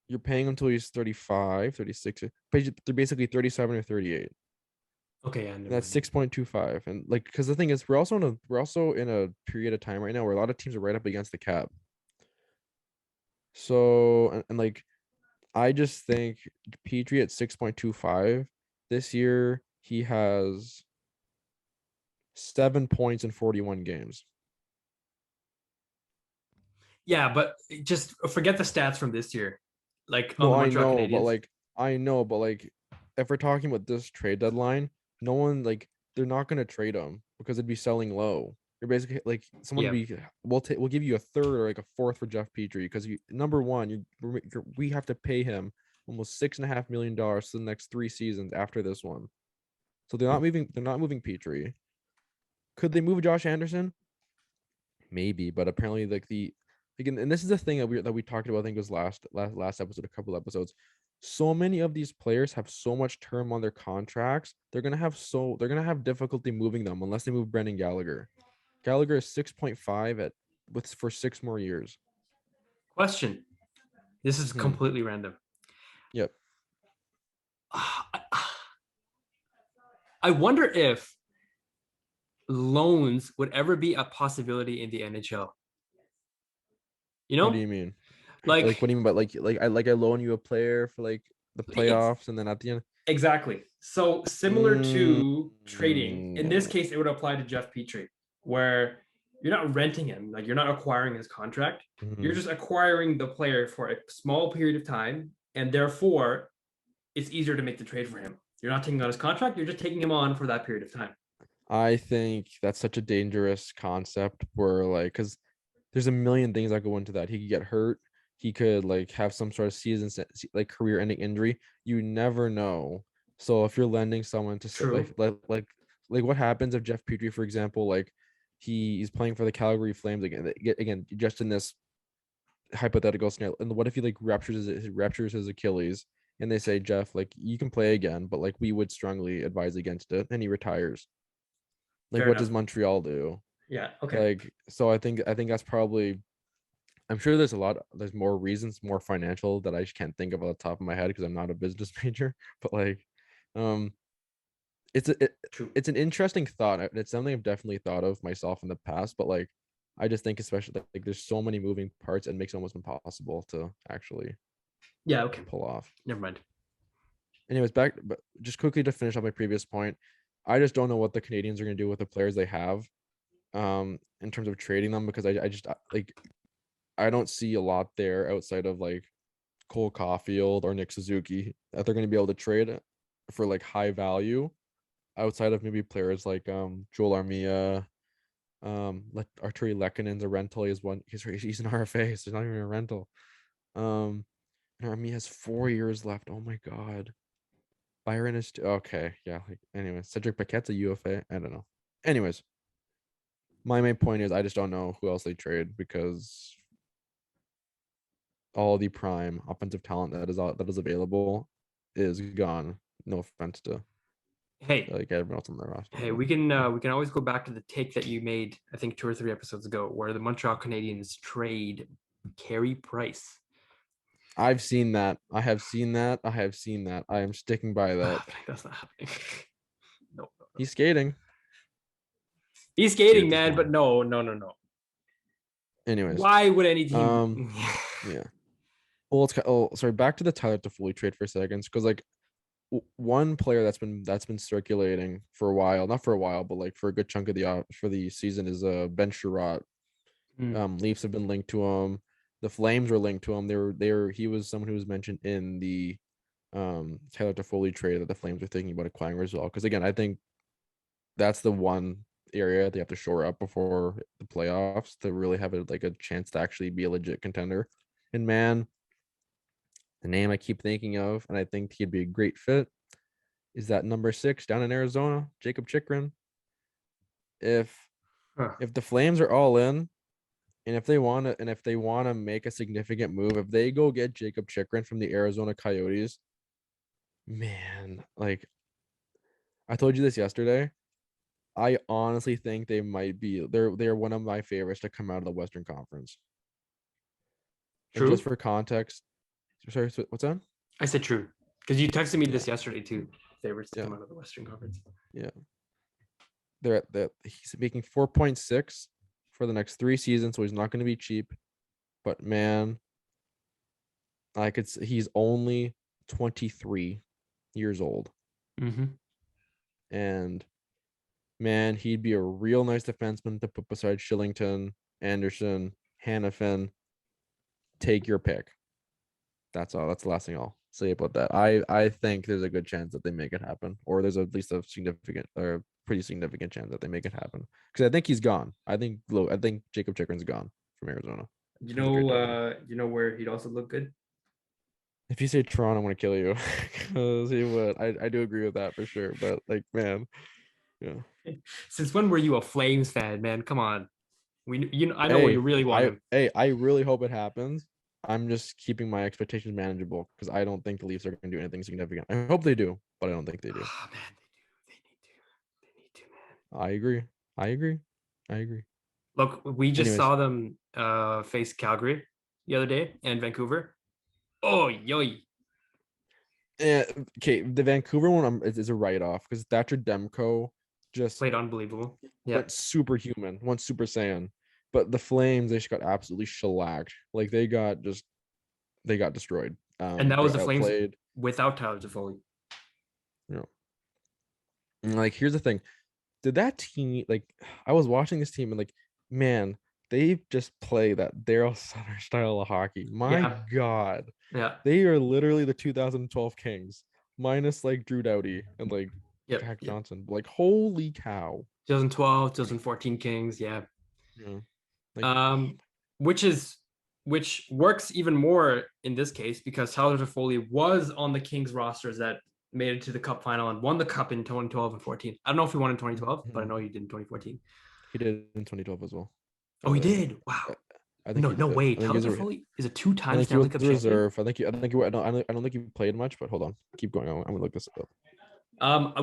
S1: You're paying him until he's 35, 36. They're basically 37 or 38.
S2: Okay, yeah.
S1: That's 6.25. And like because the thing is we're also in a period of time right now where a lot of teams are right up against the cap. So and like I just think Petrie at 6.25 this year, he has 7 points in 41 games.
S2: Yeah, but just forget the stats from this year. Like on
S1: No,
S2: the
S1: I
S2: Montreal
S1: know, but
S2: Canadiens.
S1: like I know, but like if we're talking about this trade deadline, no one like they're not gonna trade him because it'd be selling low. You're basically like someone
S2: Yeah.
S1: we'll give you a third or like a fourth for Jeff Petrie because number one, we have to pay him almost $6.5 million for the next 3 seasons after this one. So they're not moving Petrie. Could they move Josh Anderson? Maybe, but apparently like again, and this is the thing that we talked about, I think it was last episode, a couple episodes. So many of these players have so much term on their contracts. They're gonna have difficulty moving them unless they move Brendan Gallagher. Gallagher is 6.5 for 6 more years.
S2: Question. This is completely random.
S1: Yep.
S2: I wonder if loans would ever be a possibility in the NHL. You know?
S1: What do you mean?
S2: Like
S1: what do you mean by I loan you a player for like the playoffs and then at the end?
S2: Exactly. So similar to trading, in this case, it would apply to Jeff Petrie, where you're not renting him, like you're not acquiring his contract. You're just acquiring the player for a small period of time, and therefore it's easier to make the trade for him. You're not taking on his contract, you're just taking him on for that period of time.
S1: I think that's such a dangerous concept where like because there's a million things that go into that. He could get hurt. He could like have some sort of season like career-ending injury. You never know. So if you're lending someone to
S2: True.
S1: like what happens if Jeff Petrie, for example, like he's playing for the Calgary Flames again, just in this hypothetical scenario, and what if he like ruptures his Achilles, and they say Jeff, like you can play again, but like we would strongly advise against it, and he retires. Like
S2: Fair
S1: what
S2: enough.
S1: does Montreal do?
S2: Yeah. Okay.
S1: Like so I think that's probably I'm sure there's more reasons, more financial that I just can't think of on the top of my head because I'm not a business major. But like, um,
S2: True.
S1: it's an interesting thought. It's something I've definitely thought of myself in the past. But like, I just think especially like there's so many moving parts, it makes it almost impossible to actually pull off.
S2: Never mind.
S1: Anyways, but just quickly to finish up my previous point, I just don't know what the Canadiens are going to do with the players they have, in terms of trading them because I just like I don't see a lot there outside of like Cole Caulfield or Nick Suzuki that they're going to be able to trade for like high value outside of maybe players like Joel Armia, Arturi Lekkonen's a rental. He's an RFA, so he's not even a rental. And Armia has 4 years left. Oh my god. Byron is okay. Yeah. Like, anyway, Cedric Paquette's a UFA. I don't know. Anyways, my main point is I just don't know who else they trade because all the prime offensive talent that is available is gone. No offense to
S2: Hey,
S1: like everyone else on the roster.
S2: hey,
S1: But
S2: we can always go back to the take that you made, I think 2 or 3 episodes ago, where the Montreal Canadiens trade Carey Price.
S1: I've seen that. I have seen that. I have seen that. I am sticking by that.
S2: That's not happening. No.
S1: He's skating.
S2: He's skating,
S1: Dude, this
S2: man, but
S1: one.
S2: no.
S1: Anyways,
S2: Why would any team?
S1: yeah. Well, sorry. Back to the Tyler Toffoli trade for a second, because like one player that's been circulating for a while, not for a while, but like for a good chunk of the season is Ben Sherratt. Leafs have been linked to him. The Flames were linked to him. He was someone who was mentioned in the Tyler Toffoli trade that the Flames are thinking about acquiring as well. Because again, I think that's the one area they have to shore up before the playoffs to really have a chance to actually be a legit contender. And man, the name I keep thinking of, and I think he'd be a great fit, is that number 6 down in Arizona, Jacob Chikrin. If if the Flames are all in, and if they want to make a significant move, if they go get Jacob Chikrin from the Arizona Coyotes, man, like I told you this yesterday, I honestly think they're one of my favorites to come out of the Western Conference. And just
S2: True.
S1: for context, sorry, what's that?
S2: I said true because you texted me
S1: Yeah,
S2: this yesterday too. Favorites to
S1: yeah,
S2: come out of the Western Conference.
S1: yeah. He's making 4.6 for the next 3 seasons, so he's not going to be cheap. But man, he's only 23 years old.
S2: Mm-hmm.
S1: And man, he'd be a real nice defenseman to put beside Shillington, Anderson, Hannafin. Take your pick. That's all. That's the last thing I'll say about that. I think there's a good chance that they make it happen, or there's at least a significant or pretty significant chance that they make it happen. Because I think he's gone. I think Jacob Chikrin's gone from Arizona.
S2: You know where he'd also look good.
S1: If you say Toronto, I'm gonna kill you. Because he would. I do agree with that for sure. But like, man, yeah.
S2: Since when were you a Flames fan, man? Come on. I know where you really want him.
S1: I really hope it happens. I'm just keeping my expectations manageable because I don't think the Leafs are going to do anything significant. I hope they do, but I don't think they do.
S2: Oh, man, they need to, man.
S1: I agree. I agree. I agree.
S2: Look, we just
S1: Anyways,
S2: saw them face Calgary the other day and Vancouver. Oh, yoy.
S1: okay, the Vancouver one is a write off because Thatcher Demko just
S2: Played unbelievable. Yeah.
S1: went superhuman, went Super Saiyan. But the Flames, they just got absolutely shellacked. Like they got destroyed.
S2: And that
S1: They
S2: was
S1: got
S2: the Flames
S1: outplayed.
S2: without Tyler Toffoli.
S1: You know, and like here's the thing: did that team like? I was watching this team and like, man, they just play that Daryl Sutter style of hockey. My
S2: Yeah.
S1: God,
S2: Yeah.
S1: they are literally the 2012 Kings, minus like Drew Doughty and like
S2: Yep.
S1: Jack
S2: Yep.
S1: Johnson. Like, holy cow!
S2: 2012, 2014 Kings. Yeah.
S1: Yeah, like
S2: Um, which works even more in this case because Tyler Toffoli was on the Kings rosters that made it to the Cup final and won the Cup in 2012 and 14. I don't know if he won in 2012, but I know he did in 2014.
S1: he did in 2012 as well.
S2: Oh, he did. Wow.
S1: I think
S2: No,
S1: he
S2: no
S1: did.
S2: way.
S1: I think he
S2: Tyler
S1: was.
S2: Toffoli is a
S1: I
S2: two-time
S1: think he was
S2: Stanley Cup
S1: a
S2: champion.
S1: reserve. I don't think he played much, but hold on, keep going. I'm gonna look this up.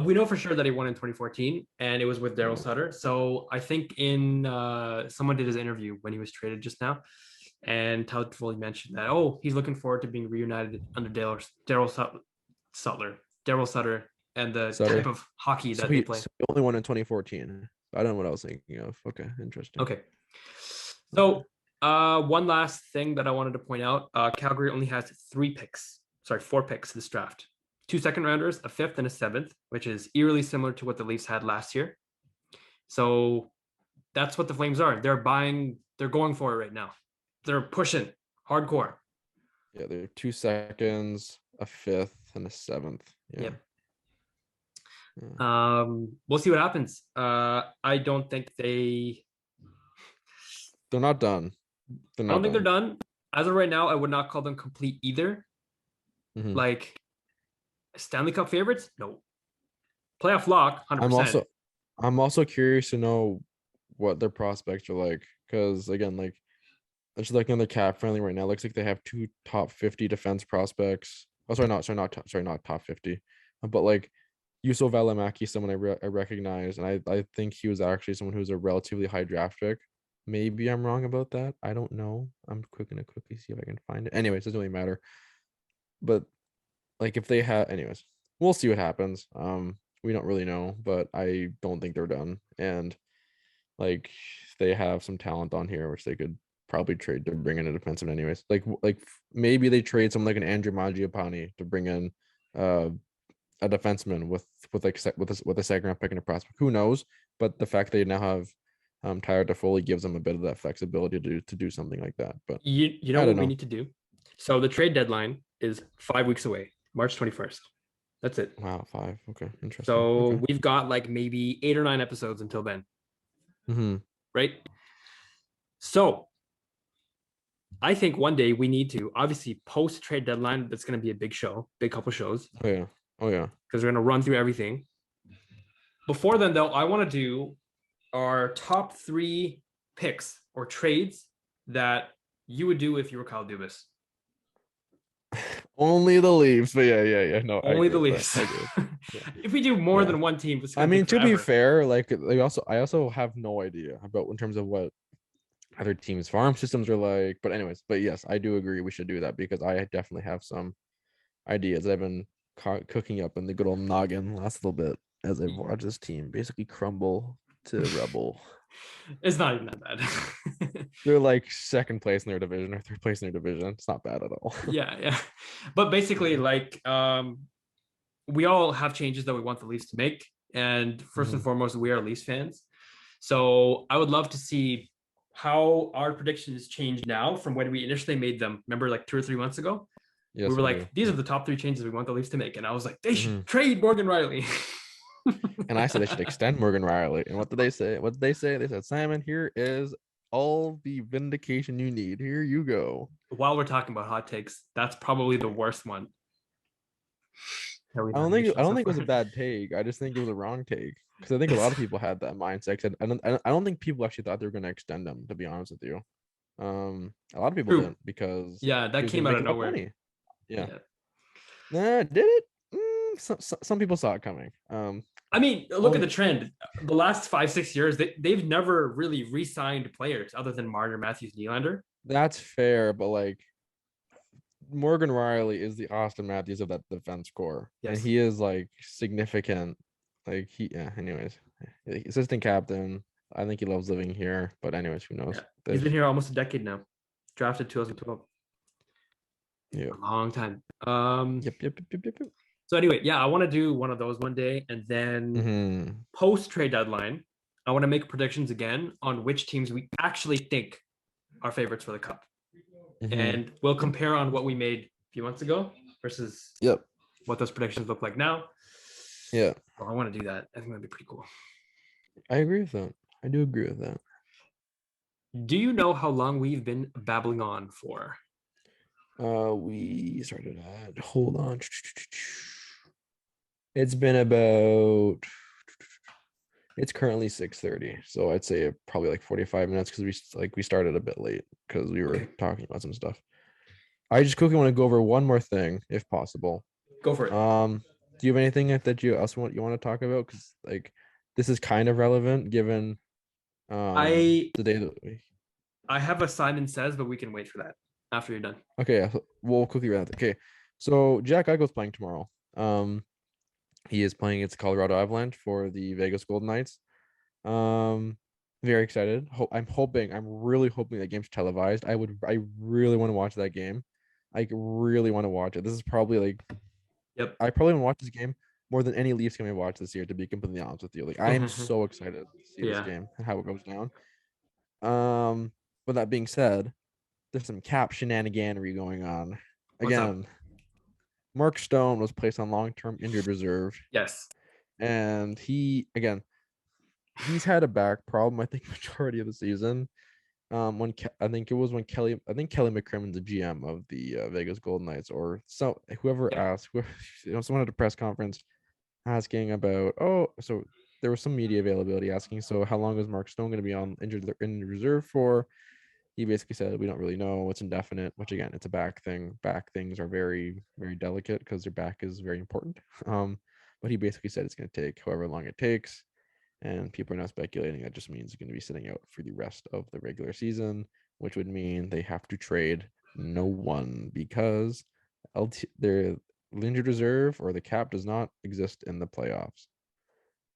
S2: We know for sure that he won in 2014, and it was with Daryl Sutter. So I think someone did his interview when he was traded just now, and Tyler Toffoli mentioned that he's looking forward to being reunited under Daryl Sutter, and the type of hockey that they play.
S1: So he only won in 2014. I don't know what I was thinking of. Okay, interesting.
S2: Okay, so one last thing that I wanted to point out: Calgary only has 4 picks this draft. 2 second-rounders, a 5th, and a 7th, which is eerily similar to what the Leafs had last year. So that's what the Flames are. They're going for it right now. They're pushing hardcore.
S1: Yeah, they're 2 seconds, a fifth, and a seventh. Yeah.
S2: Yep.
S1: Yeah.
S2: We'll see what happens. I don't think
S1: They're not done. They're
S2: I don't
S1: not
S2: think they're
S1: done.
S2: done. As of right now, I would not call them complete either.
S1: Mhm.
S2: Like Stanley Cup favorites? No. Playoff lock,
S1: I'm
S2: 100%.
S1: also I'm also curious to know what their prospects are like, because again, like it's looking on their cap friendly right now. Looks like they have 2 top 50 defense prospects. Oh, not top 50, but like Juuso Välimäki, someone I recognize, and I think he was actually someone who's a relatively high draft pick. Maybe I'm wrong about that. I don't know. I'm gonna quickly see if I can find it. Anyways, doesn't really matter. But like if they have, anyways, we'll see what happens. We don't really know, but I don't think they're done. And like they have some talent on here, which they could probably trade to bring in a defenseman. Anyways, like maybe they trade someone like an Andrew Mangiapane to bring in uh a defenseman with a second round pick and a prospect. Who knows? But the fact they now have Tyler Toffoli gives them a bit of that flexibility to do something like that. But
S2: You know
S1: I
S2: what
S1: don't
S2: we
S1: know.
S2: need to do? So the trade deadline is 5 weeks away, March 21st. That's it.
S1: Wow, 5. Okay, interesting.
S2: So
S1: Okay.
S2: we've got like maybe 8 or 9 episodes until then,
S1: Mm-hmm.
S2: right? So I think one day we need to obviously post trade deadline. That's going to be a big show, big couple shows,
S1: Oh yeah. Oh yeah.
S2: because we're going to run through everything. Before then, though, I want to do our top 3 picks or trades that you would do if you were Kyle Dubas.
S1: Only the Leafs, but yeah. No, I
S2: Only
S1: agree
S2: the
S1: with that.
S2: Leafs.
S1: I agree with that. Yeah.
S2: If we do more
S1: Yeah.
S2: than one team, it's
S1: I
S2: going to
S1: mean,
S2: take
S1: to be
S2: forever.
S1: fair, like I also have no idea about in terms of what other teams' farm systems are like. But anyways, but yes, I do agree we should do that because I definitely have some ideas that I've been cooking up in the good old noggin last little bit as I've watched this team basically crumble to rubble.
S2: It's not even that bad.
S1: They're like second place in their division or third place in their division. It's not bad at all.
S2: Yeah. But basically, like, we all have changes that we want the Leafs to make. And first and
S1: Mhm.
S2: foremost, we are Leafs fans. So I would love to see how our predictions change now from when we initially made them. Remember, like 2 or 3 months ago, we
S1: Yes,
S2: were
S1: I do.
S2: like, these are
S1: Yeah.
S2: the top 3 changes we want the Leafs to make. And I was like, they should
S1: Mhm.
S2: trade Morgan Riley.
S1: And I said they should extend Morgan Riley. And what did they say? What did they say? They said, Simon, here is all the vindication you need. Here you go.
S2: While we're talking about hot takes, that's probably the worst one that we've done on the
S1: I
S2: show
S1: don't
S2: so
S1: think it was
S2: far.
S1: a bad take. I just think it was a wrong take because I think a lot of people had that mindset. 'Cause I don't think people actually thought they were going to extend him. To be honest with you, a lot of people
S2: True.
S1: didn't because
S2: Yeah,
S1: he
S2: that
S1: was going
S2: came
S1: to
S2: out
S1: make
S2: of
S1: a lot of
S2: nowhere.
S1: money. Yeah.
S2: Yeah.
S1: Did it? Some people saw it coming.
S2: I mean, look at
S1: Only
S2: the trend. The last 5, 6 years, they've never really re-signed players other than Marner, Matthews, Nylander.
S1: that's fair, but like Morgan Riley is the Austin Matthews of that defense core, and
S2: Yes.
S1: he is like significant. Like anyways, assistant captain. I think he loves living here, but anyways, who knows?
S2: Yeah. He's
S1: There's
S2: been here almost a decade now. Drafted 2012.
S1: yeah.
S2: A long time.
S1: Yep.
S2: So anyway, yeah, I want to do one of those one day, and then
S1: Mm-hmm.
S2: post trade deadline, I want to make predictions again on which teams we actually think are favorites for the cup,
S1: Mm-hmm.
S2: and we'll compare on what we made a few months ago versus
S1: Yep.
S2: what those predictions look like now.
S1: Yeah.
S2: Well, I want to do that. I think that'd be pretty cool.
S1: I agree with that. I do agree with that.
S2: Do you know how long we've been babbling on for?
S1: We started at hold on. It's been about it's currently 6:30, so I'd say probably like 45 minutes because we started a bit late because we were
S2: Okay,
S1: talking about some stuff. I just quickly want to go over one more thing, if possible.
S2: go for it.
S1: Do you have anything that you else want to talk about? Because like this is kind of relevant given
S2: I
S1: the day that we
S2: I have a Simon Says, but we can wait for that after you're done.
S1: okay, yeah, so we'll quickly run that. Okay, so Jack Eichel's playing tomorrow. He is playing against the Colorado Avalanche for the Vegas Golden Knights. Very excited. I'm really hoping that game's televised. I really want to watch that game. I really want to watch it. This is probably like
S2: Yep.
S1: I probably want to watch this game more than any Leafs game I watched this year, to be completely honest with you. Like I am so excited to see this
S2: Yeah.
S1: game and how it goes down. With that being said, there's some cap shenaniganery going on.
S2: What's up?
S1: Again, Mark Stone was placed on long-term injured reserve,
S2: Yes.
S1: and he's had a back problem. I think majority of the season. I think Kelly McCrimmon's the GM of the Vegas Golden Knights, or so whoever
S2: Yep.
S1: asked, someone at a press conference asking about, so there was some media availability asking, so how long is Mark Stone going to be on injured reserve for? He basically said we don't really know. It's indefinite, which again, it's a back thing. Back things are very, very delicate because their back is very important. But he basically said it's going to take however long it takes, and people are now speculating that just means he's going to be sitting out for the rest of the regular season, which would mean they have to trade no one because their injured reserve or the cap does not exist in the playoffs.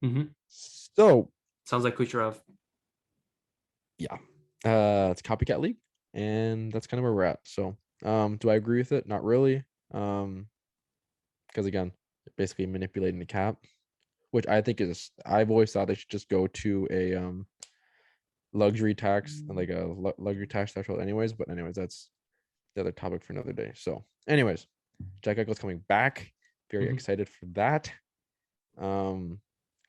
S2: Mm-hmm.
S1: So
S2: Sounds like Kucherov.
S1: yeah, it's a copycat league, and that's kind of where we're at. So do I agree with it? Not really. Because again, basically manipulating the cap, which I think is, I've always thought they should just go to a luxury tax, like a luxury tax threshold anyways. But anyways, that's the other topic for another day. So anyways, Jack Eichel's coming back. Very excited for that.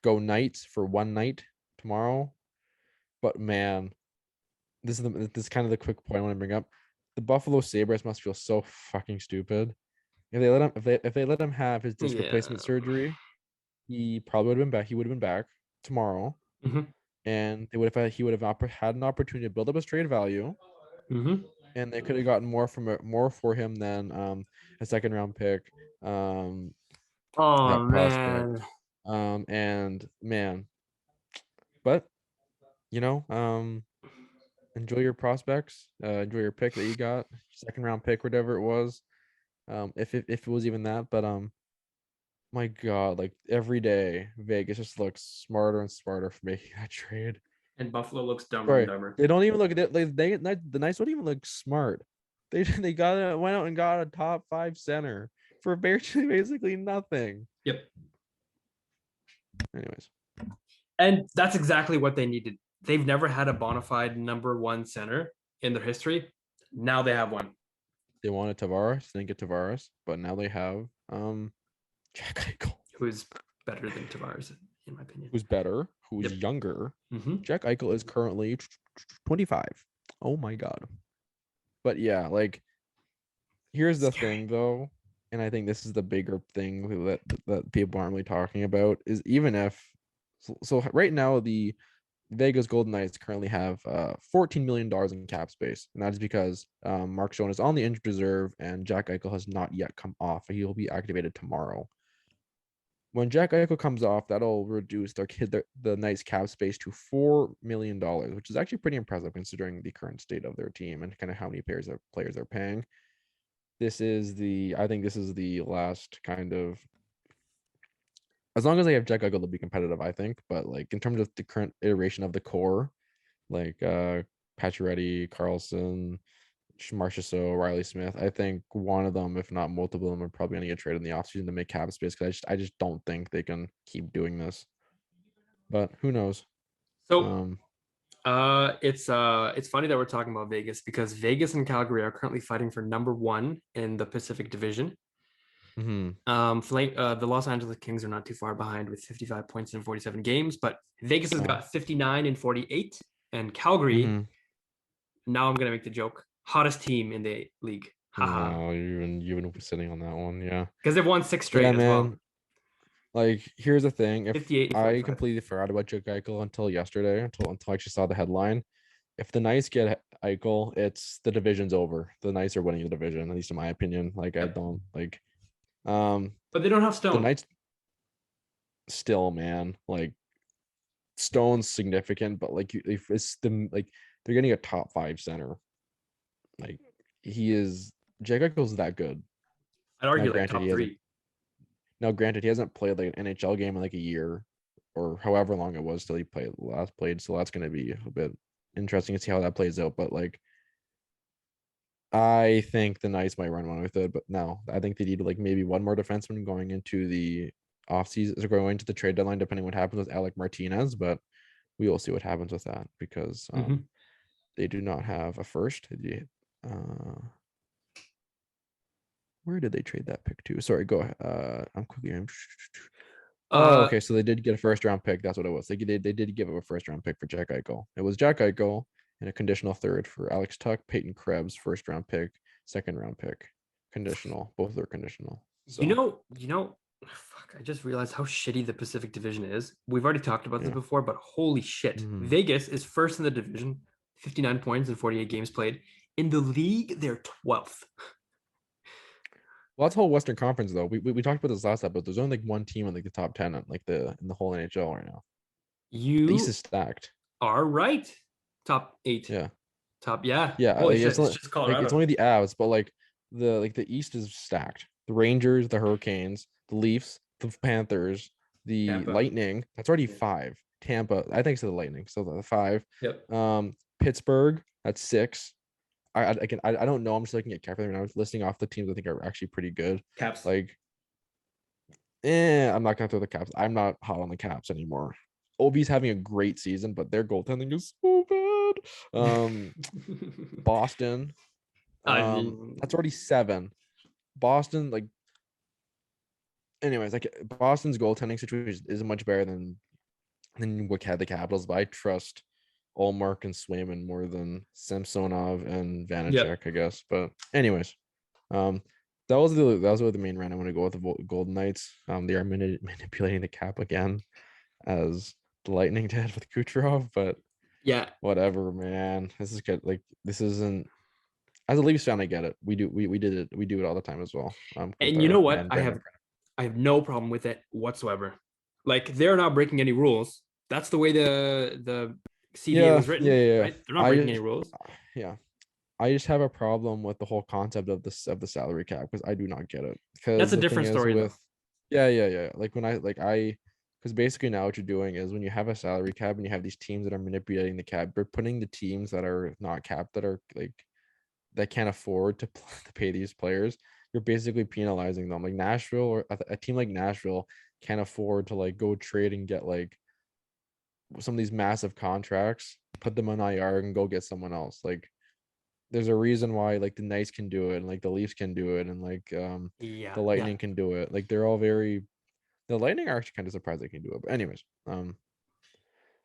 S1: Go Knights for one night tomorrow. But man, this is kind of the quick point I want to bring up. The Buffalo Sabres must feel so fucking stupid. If they let him, if they let him have his disc replacement surgery, he probably would have been back. He would have been back tomorrow, and they would have he would have had an opportunity to build up his trade value, and they could have gotten more for him than a second round pick, that prospect, and man, but enjoy your prospects, enjoy your pick that you got, second round pick, whatever it was, if it was even that, but my God, like every day, Vegas just looks smarter and smarter for making that trade.
S2: And Buffalo looks dumber and
S1: Sorry,
S2: dumber.
S1: they don't even look at it. Like the Knights don't even look smart. They went out and got a top 5 center for basically nothing.
S2: Yep.
S1: Anyways,
S2: and that's exactly what they needed. They've never had a bona fide number one center in their history. Now they have one.
S1: They wanted Tavares, didn't get Tavares, but now they have Jack Eichel,
S2: who's better than Tavares, in my opinion.
S1: Who's better? Who's younger? Jack Eichel is currently 25. Oh my God. But yeah, like here's the thing though, and I think this is the bigger thing that people aren't really talking about, is even if so right now the Vegas Golden Knights currently have $14 million in cap space, and that is because Mark Stone is on the injured reserve and Jack Eichel has not yet come off. He will be activated tomorrow. When Jack Eichel comes off, that'll reduce the Knights cap space to $4 million, which is actually pretty impressive considering the current state of their team and kind of how many players they're paying. I think this is the last kind of, as long as they have Jack Eichel to be competitive, I think. But like in terms of the current iteration of the core, like Pacioretty, Carlson, Marchessault, Riley Smith, I think one of them, if not multiple of them, are probably going to get traded in the offseason to make cap space, because I just don't think they can keep doing this. But who knows?
S2: So it's funny that we're talking about Vegas, because Vegas and Calgary are currently fighting for number one in the Pacific Division. The Los Angeles Kings are not too far behind with 55 points in 47 games, but Vegas has got 59 in 48, and Calgary, now I'm gonna make the joke, hottest team in the league.
S1: Oh, you've been sitting on that one, yeah.
S2: Because they've won 6 straight as well.
S1: Like, here's the thing. If
S2: 58,
S1: I completely forgot about Jack Eichel until yesterday, until I actually saw the headline. If the Knights get Eichel, it's the division's over. The Knights are winning the division, at least in my opinion. Like, I don't like.
S2: But they don't have Stone.
S1: The Knights still, man. Like, Stone's significant, but like, if it's they're getting a top 5 center. Like, Jack Eichel's that good.
S2: I'd argue like top 3.
S1: Now, granted, he hasn't played like an NHL game in like a year or however long it was till he last played. So that's going to be a bit interesting to see how that plays out. But like, I think the Knights might run one with it. But no, I think they need like maybe one more defenseman going into the offseason, or going into the trade deadline, depending what happens with Alec Martinez. But we will see what happens with that, because they do not have a first. Where did they trade that pick to? Sorry, go ahead. I'm quickly.
S2: Uh,
S1: Okay, so they did get a first round pick. That's what it was. They did give up a first round pick for Jack Eichel. It was Jack Eichel and a conditional third for Alex Tuck, Peyton Krebs, first round pick, second round pick, conditional. Both are conditional. So
S2: fuck, I just realized how shitty the Pacific Division is. We've already talked about this
S1: yeah.
S2: before, but holy shit.
S1: Mhm.
S2: Vegas is first in the division, 59 points in 48 games played. In the league, they're 12th.
S1: Well, that's the whole Western Conference though. We talked about this last episode. There's only like one team in like the top 10 in the whole NHL right now. The East
S2: You
S1: is stacked.
S2: are right. Top 8.
S1: Yeah.
S2: Yeah.
S1: Yeah,
S2: Holy
S1: like
S2: shit,
S1: it's
S2: it's
S1: not
S2: just
S1: like it's
S2: Colorado.
S1: only the Avs, but like the East is stacked. The Rangers, the Hurricanes, the Leafs, the Panthers, the
S2: Tampa.
S1: Lightning. That's already
S2: Yeah.
S1: 5. Tampa, I think it's the Lightning, so the 5.
S2: Yep.
S1: Pittsburgh, that's 6. I don't know. I'm just looking at cap right now. I'm listing off the teams I think are actually pretty good.
S2: Caps.
S1: Like, I'm not gonna throw the Caps. I'm not hot on the Caps anymore. Ovi's having a great season, but their goaltending is so bad. Boston,
S2: I mean,
S1: that's already 7. Boston, like, anyways, like Boston's goaltending situation is much better than what had the Capitals, but I trust Allmark and Swayman more than Samsonov and Vanacek,
S2: yep.
S1: I guess. But anyways, that was really the main rant I want to go with the Golden Knights. They are manipulating the cap again, as the Lightning did with Kucherov, but
S2: Yeah.
S1: whatever, man. This is good. Like, this isn't. As a Leafs fan, I get it. We do it all the time as well.
S2: And you know what? I have no problem with it whatsoever. Like, they're not breaking any rules. That's the way the CBA was written,
S1: yeah.
S2: right? They're not breaking any rules.
S1: Yeah. I just have a problem with the whole concept of the salary cap because I do not get it.
S2: That's
S1: Because
S2: a
S1: the thing
S2: different
S1: is
S2: story, though.
S1: with yeah. Like when because basically now what you're doing is when you have a salary cap and you have these teams that are manipulating the cap, you're putting the teams that are not capped, that are like that can't afford to pay these players. You're basically penalizing them. Like Nashville, or a team like Nashville can't afford to like go trade and get like some of these massive contracts, put them on IR and go get someone else. Like, there's a reason why like the Knights can do it and like the Leafs can do it and like the Lightning can do it. Like, they're all very. The Lightning are actually kind of surprised they can do it. But anyways,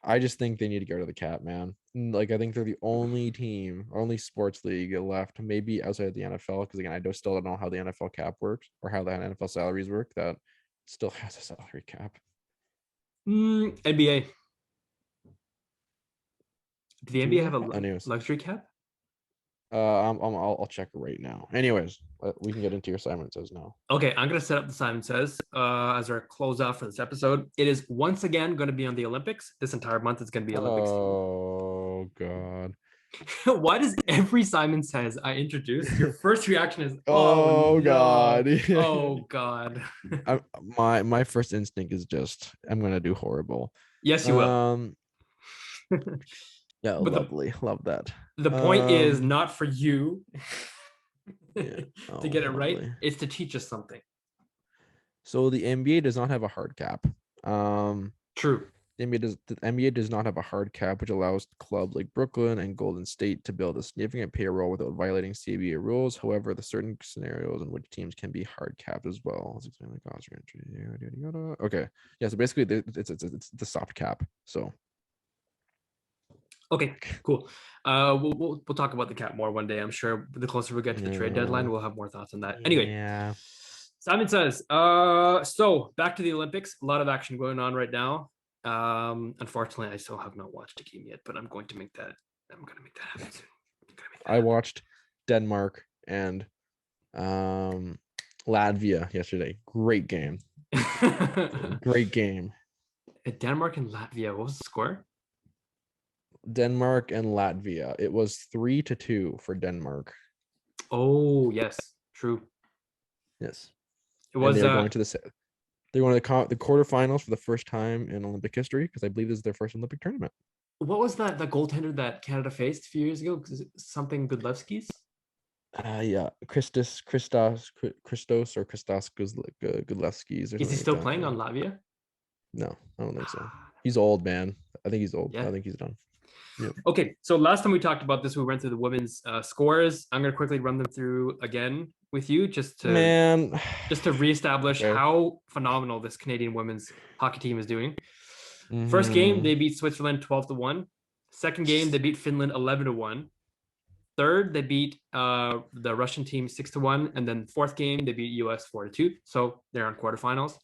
S1: I just think they need to get rid of the cap, man. Like, I think they're the only team, only sports league left, maybe outside of the NFL, because again, still don't know how the NFL cap works or how the NFL salaries work, that still has a salary cap.
S2: NBA. Do the NBA have a
S1: Anyways,
S2: luxury cap?
S1: I'll check it right now. Anyways, we can get into your Simon Says now.
S2: Okay, I'm gonna set up the Simon Says as our closeout for this episode. It is once again going to be on the Olympics. This entire month is going to be Olympics.
S1: Oh God.
S2: Why does every Simon Says I introduce, your first reaction is
S1: oh
S2: no.
S1: God.
S2: Oh God.
S1: my first instinct is just I'm gonna do horrible.
S2: Yes, you will.
S1: Yeah,
S2: but
S1: lovely. Love that.
S2: The point is not for you
S1: yeah.
S2: to get it
S1: lovely.
S2: right. It's to teach us something.
S1: So the NBA does not have a hard cap.
S2: True.
S1: The NBA does not have a hard cap, which allows clubs like Brooklyn and Golden State to build a significant payroll without violating CBA rules. However, there's certain scenarios in which teams can be hard capped as well. Let's explain the cost of entry. Okay. Yeah. So basically, it's the soft cap. So.
S2: Okay, cool. We'll talk about the cap more one day. I'm sure the closer we get to the trade deadline, we'll have more thoughts on that. Anyway, Simon Says, so back to the Olympics. A lot of action going on right now. Unfortunately, I still have not watched a game yet, but I'm going to make that happen soon.
S1: I watched Denmark and Latvia yesterday. Great game. Great game.
S2: Denmark and Latvia. What was the score?
S1: Denmark and Latvia. It was 3-2 for Denmark.
S2: Oh yes, true.
S1: Yes,
S2: it was.
S1: They're going to the quarterfinals for the first time in Olympic history, because I believe this is their first Olympic tournament.
S2: What was that? The goaltender that Canada faced a few years ago? Something Gudlevskis.
S1: Yeah, Christos Gudlevskis.
S2: Is he still playing on Latvia?
S1: No, I don't think so. He's old, man. I think he's old.
S2: Yeah.
S1: I think he's done. Yep.
S2: Okay, so last time we talked about this, we went through the women's scores. I'm going to quickly run them through again with you, just to
S1: Man.
S2: reestablish
S1: Okay.
S2: how phenomenal this Canadian women's hockey team is doing. First game,
S1: Mhm.
S2: they beat Switzerland 12-1. Second game, they beat Finland 11-1. Third, they beat the Russian team 6-1, and then fourth game they beat US 4-2. So they're on quarterfinals.
S1: Mhm.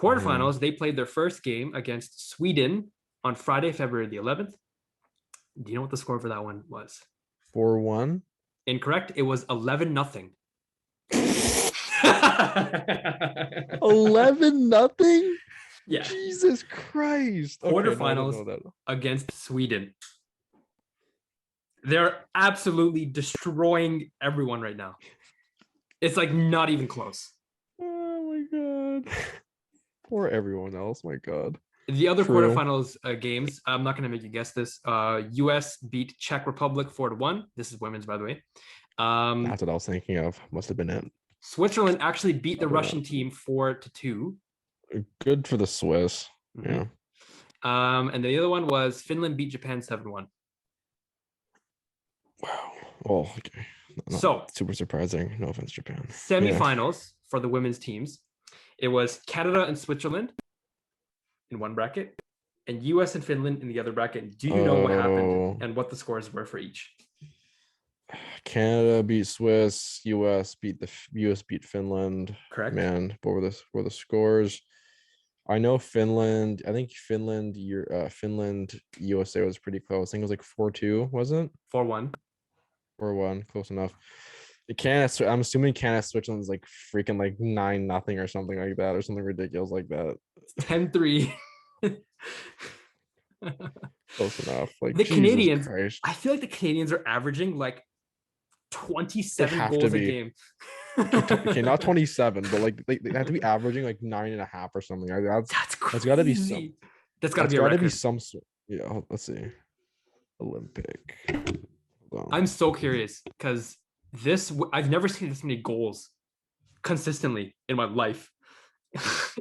S2: Quarterfinals, they played their first game against Sweden on Friday, February the 11th. Do you know what the score for that one was?
S1: 4-1.
S2: Incorrect. It was 11-0.
S1: 11-0.
S2: Yeah.
S1: Jesus Christ. Okay, no, I didn't
S2: Quarterfinals
S1: know that.
S2: against Sweden. They're absolutely destroying everyone right now. It's like not even close.
S1: Oh my god. Poor everyone else. My god.
S2: The other
S1: True.
S2: quarterfinals games, I'm not going to make you guess this. US beat Czech Republic 4-1. This is women's, by the way.
S1: That's what I was thinking of. Must have been it.
S2: Switzerland actually beat the
S1: Probably
S2: Russian
S1: not.
S2: team 4-2.
S1: Good for the Swiss.
S2: Mm-hmm.
S1: Yeah.
S2: And the other one was Finland beat Japan 7-1.
S1: Wow. Well, okay. Not
S2: So
S1: super surprising. No offense, Japan.
S2: semifinals for the women's teams. It was Canada and Switzerland in one bracket, and US and Finland in the other bracket. Do you know what happened and what the scores were for each?
S1: Canada beat Swiss. US beat Finland.
S2: Correct.
S1: Man, what were the scores? I know Finland. I think Finland USA was pretty close. I think it was like 4-2, wasn't it?
S2: 4-1.
S1: 4-1, close enough. Canada, I'm assuming Canada Switzerland's like freaking like 9-0 or something like that, or something ridiculous like that.
S2: 10-3.
S1: Close enough. Like
S2: The
S1: Jesus
S2: Canadiens,
S1: Christ.
S2: I feel like the Canadiens are averaging like
S1: They
S2: 27
S1: have to
S2: goals a
S1: be.
S2: game.
S1: Okay, not 27, but like they have to be averaging like 9.5 or something.
S2: That's crazy.
S1: That's got to be some.
S2: That's got to
S1: That's
S2: be a
S1: got to
S2: record.
S1: be some sort. Yeah, let's see. Olympic.
S2: I'm so curious because I've never seen this many goals consistently in my life,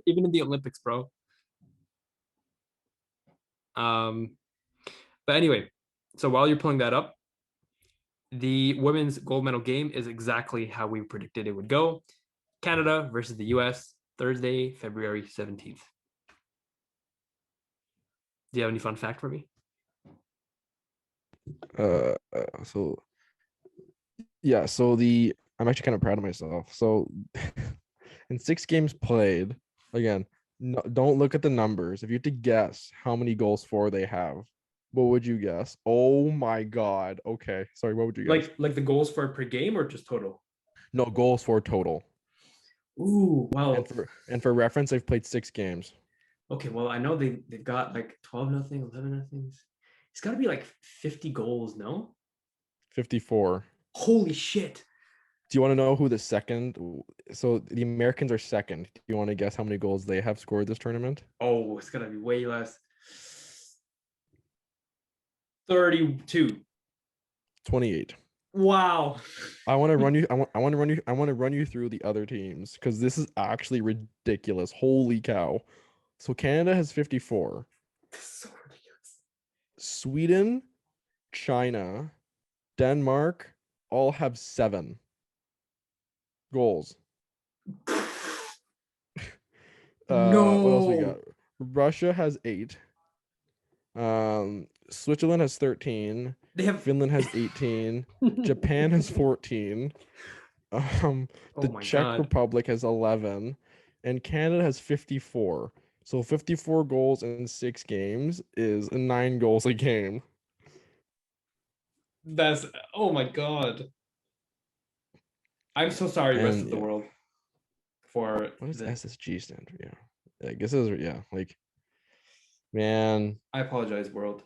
S2: even in the Olympics, bro. But anyway, so while you're pulling that up, the women's gold medal game is exactly how we predicted it would go. Canada versus the US, Thursday, February 17th. Do you have any fun fact for me?
S1: So yeah, I'm actually kind of proud of myself. So in 6 games played, again, no, don't look at the numbers. If you had to guess how many goals for they have, what would you guess? Oh my god. Okay. Sorry, what would you guess?
S2: Like the goals for per game or just total?
S1: No, goals for total.
S2: Ooh, wow.
S1: And for reference, they've played 6 games.
S2: Okay, well, I know they've got like 12-0, 11-0. It's got to be like 50 goals, no?
S1: 54.
S2: Holy shit.
S1: Do you want to know who the second? So the Americans are second. Do you want to guess how many goals they have scored this tournament?
S2: Oh, it's gonna be way less. 32.
S1: 28.
S2: Wow.
S1: I want to run you. I want to run you through the other teams because this is actually ridiculous. Holy cow! So Canada has 54.
S2: This is so ridiculous.
S1: Sweden, China, Denmark all have 7 goals.
S2: No.
S1: What else we got? Russia has 8. Switzerland has 13. Finland has 18. Japan has 14. The Czech Republic has 11, and Canada has 54. So 54 goals in 6 games is 9 goals a game.
S2: That's oh my god. I'm so sorry, rest of the world. For
S1: what does SSG stand for? Yeah, I guess it is. Yeah, like, man,
S2: I apologize, world.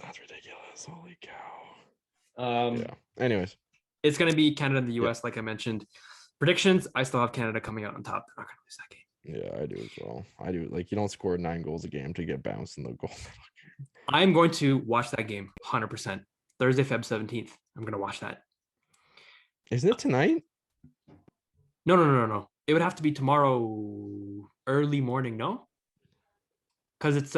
S1: That's ridiculous. Holy cow.
S2: Yeah.
S1: Anyways,
S2: it's gonna be Canada and the US, like I mentioned. Predictions: I still have Canada coming out on top. They're not gonna lose that game.
S1: Yeah, I do as well. I do. Like, you don't score 9 goals a game to get bounced in the goal.
S2: I'm going to watch that game 100%. Thursday, Feb 17th. I'm gonna watch that.
S1: Isn't it tonight?
S2: No. It would have to be tomorrow early morning, no? Because it's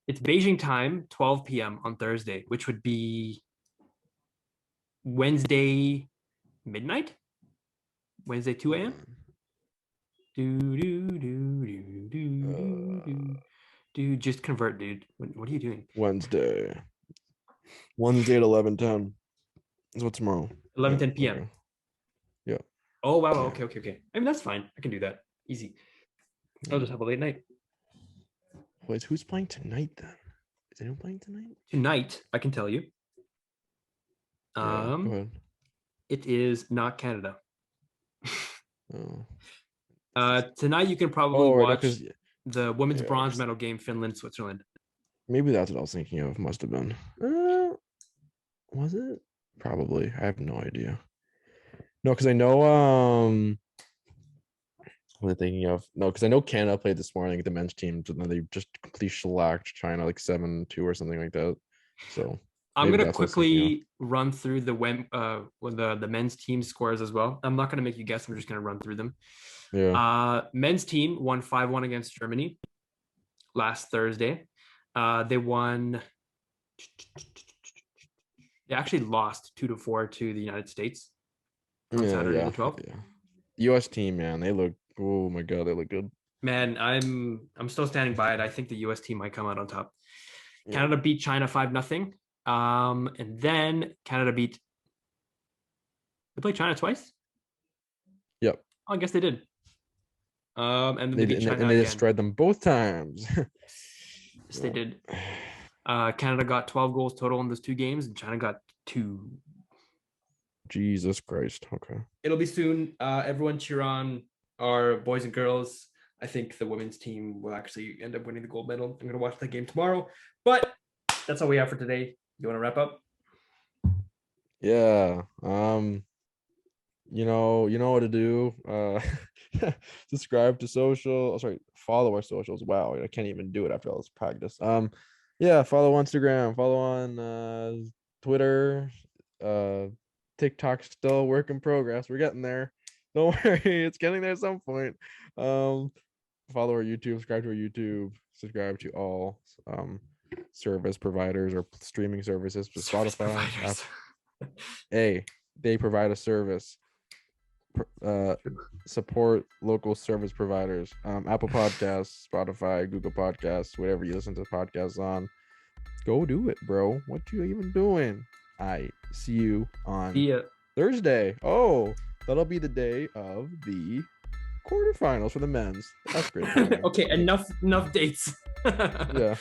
S2: It's Beijing time, 12 p.m. on Thursday, which would be Wednesday midnight. Wednesday 2 a.m. Dude, just convert, dude. What are you doing?
S1: Wednesday at 11:10 is what tomorrow.
S2: 11:10 p.m.
S1: Okay. Yeah.
S2: Oh wow.
S1: Yeah.
S2: Okay. I mean, that's fine. I can do that. Easy. I'll just have a late night.
S1: Wait, who's playing tonight then? Is anyone playing tonight?
S2: Tonight, I can tell you.
S1: Yeah, go ahead.
S2: It is not Canada.
S1: Oh.
S2: Tonight you can probably watch
S1: no,
S2: the women's bronze medal game, Finland, Switzerland.
S1: Maybe that's what I was thinking of. Must have been. Was it? Probably. I have no idea. No, because I know. What am I thinking of? No, because I know Canada played this morning. The men's team, and then they just completely shellacked China like 7-2 or something like that. So
S2: I'm gonna quickly run through the men's team scores as well. I'm not gonna make you guess. I'm just gonna run through them.
S1: Yeah.
S2: Men's team won 5-1 against Germany last Thursday. They won. They actually lost 2-4 to the United States on Saturday the 12th.
S1: Yeah. U.S. team, man, they look. Oh my god, they look good.
S2: Man, I'm still standing by it. I think the U.S. team might come out on top. Yeah. Canada beat China 5-0. And then Canada beat. They played China twice.
S1: Yep.
S2: Oh, I guess they did. And then
S1: they destroyed them both times.
S2: Yes, they did. Canada got 12 goals total in those 2 games, and China got 2.
S1: Jesus Christ. Okay.
S2: It'll be soon. Everyone cheer on our boys and girls. I think the women's team will actually end up winning the gold medal. I'm going to watch that game tomorrow. But that's all we have for today. You want to wrap up?
S1: Yeah. You know what to do. Subscribe to follow our socials. Wow, I can't even do it after all this practice. Yeah, follow Instagram, follow on Twitter, TikTok, still work in progress. We're getting there. Don't worry, it's getting there at some point. Follow our YouTube, subscribe to our YouTube, subscribe to all service providers or streaming services, Spotify. Hey, they provide a service. Support local service providers. Apple Podcasts, Spotify, Google Podcasts, whatever you listen to podcasts on. Go do it, bro. What you even doing? I see you on Thursday. Oh, that'll be the day of the quarterfinals for the men's. That's great.
S2: Okay, enough dates.
S1: Yeah.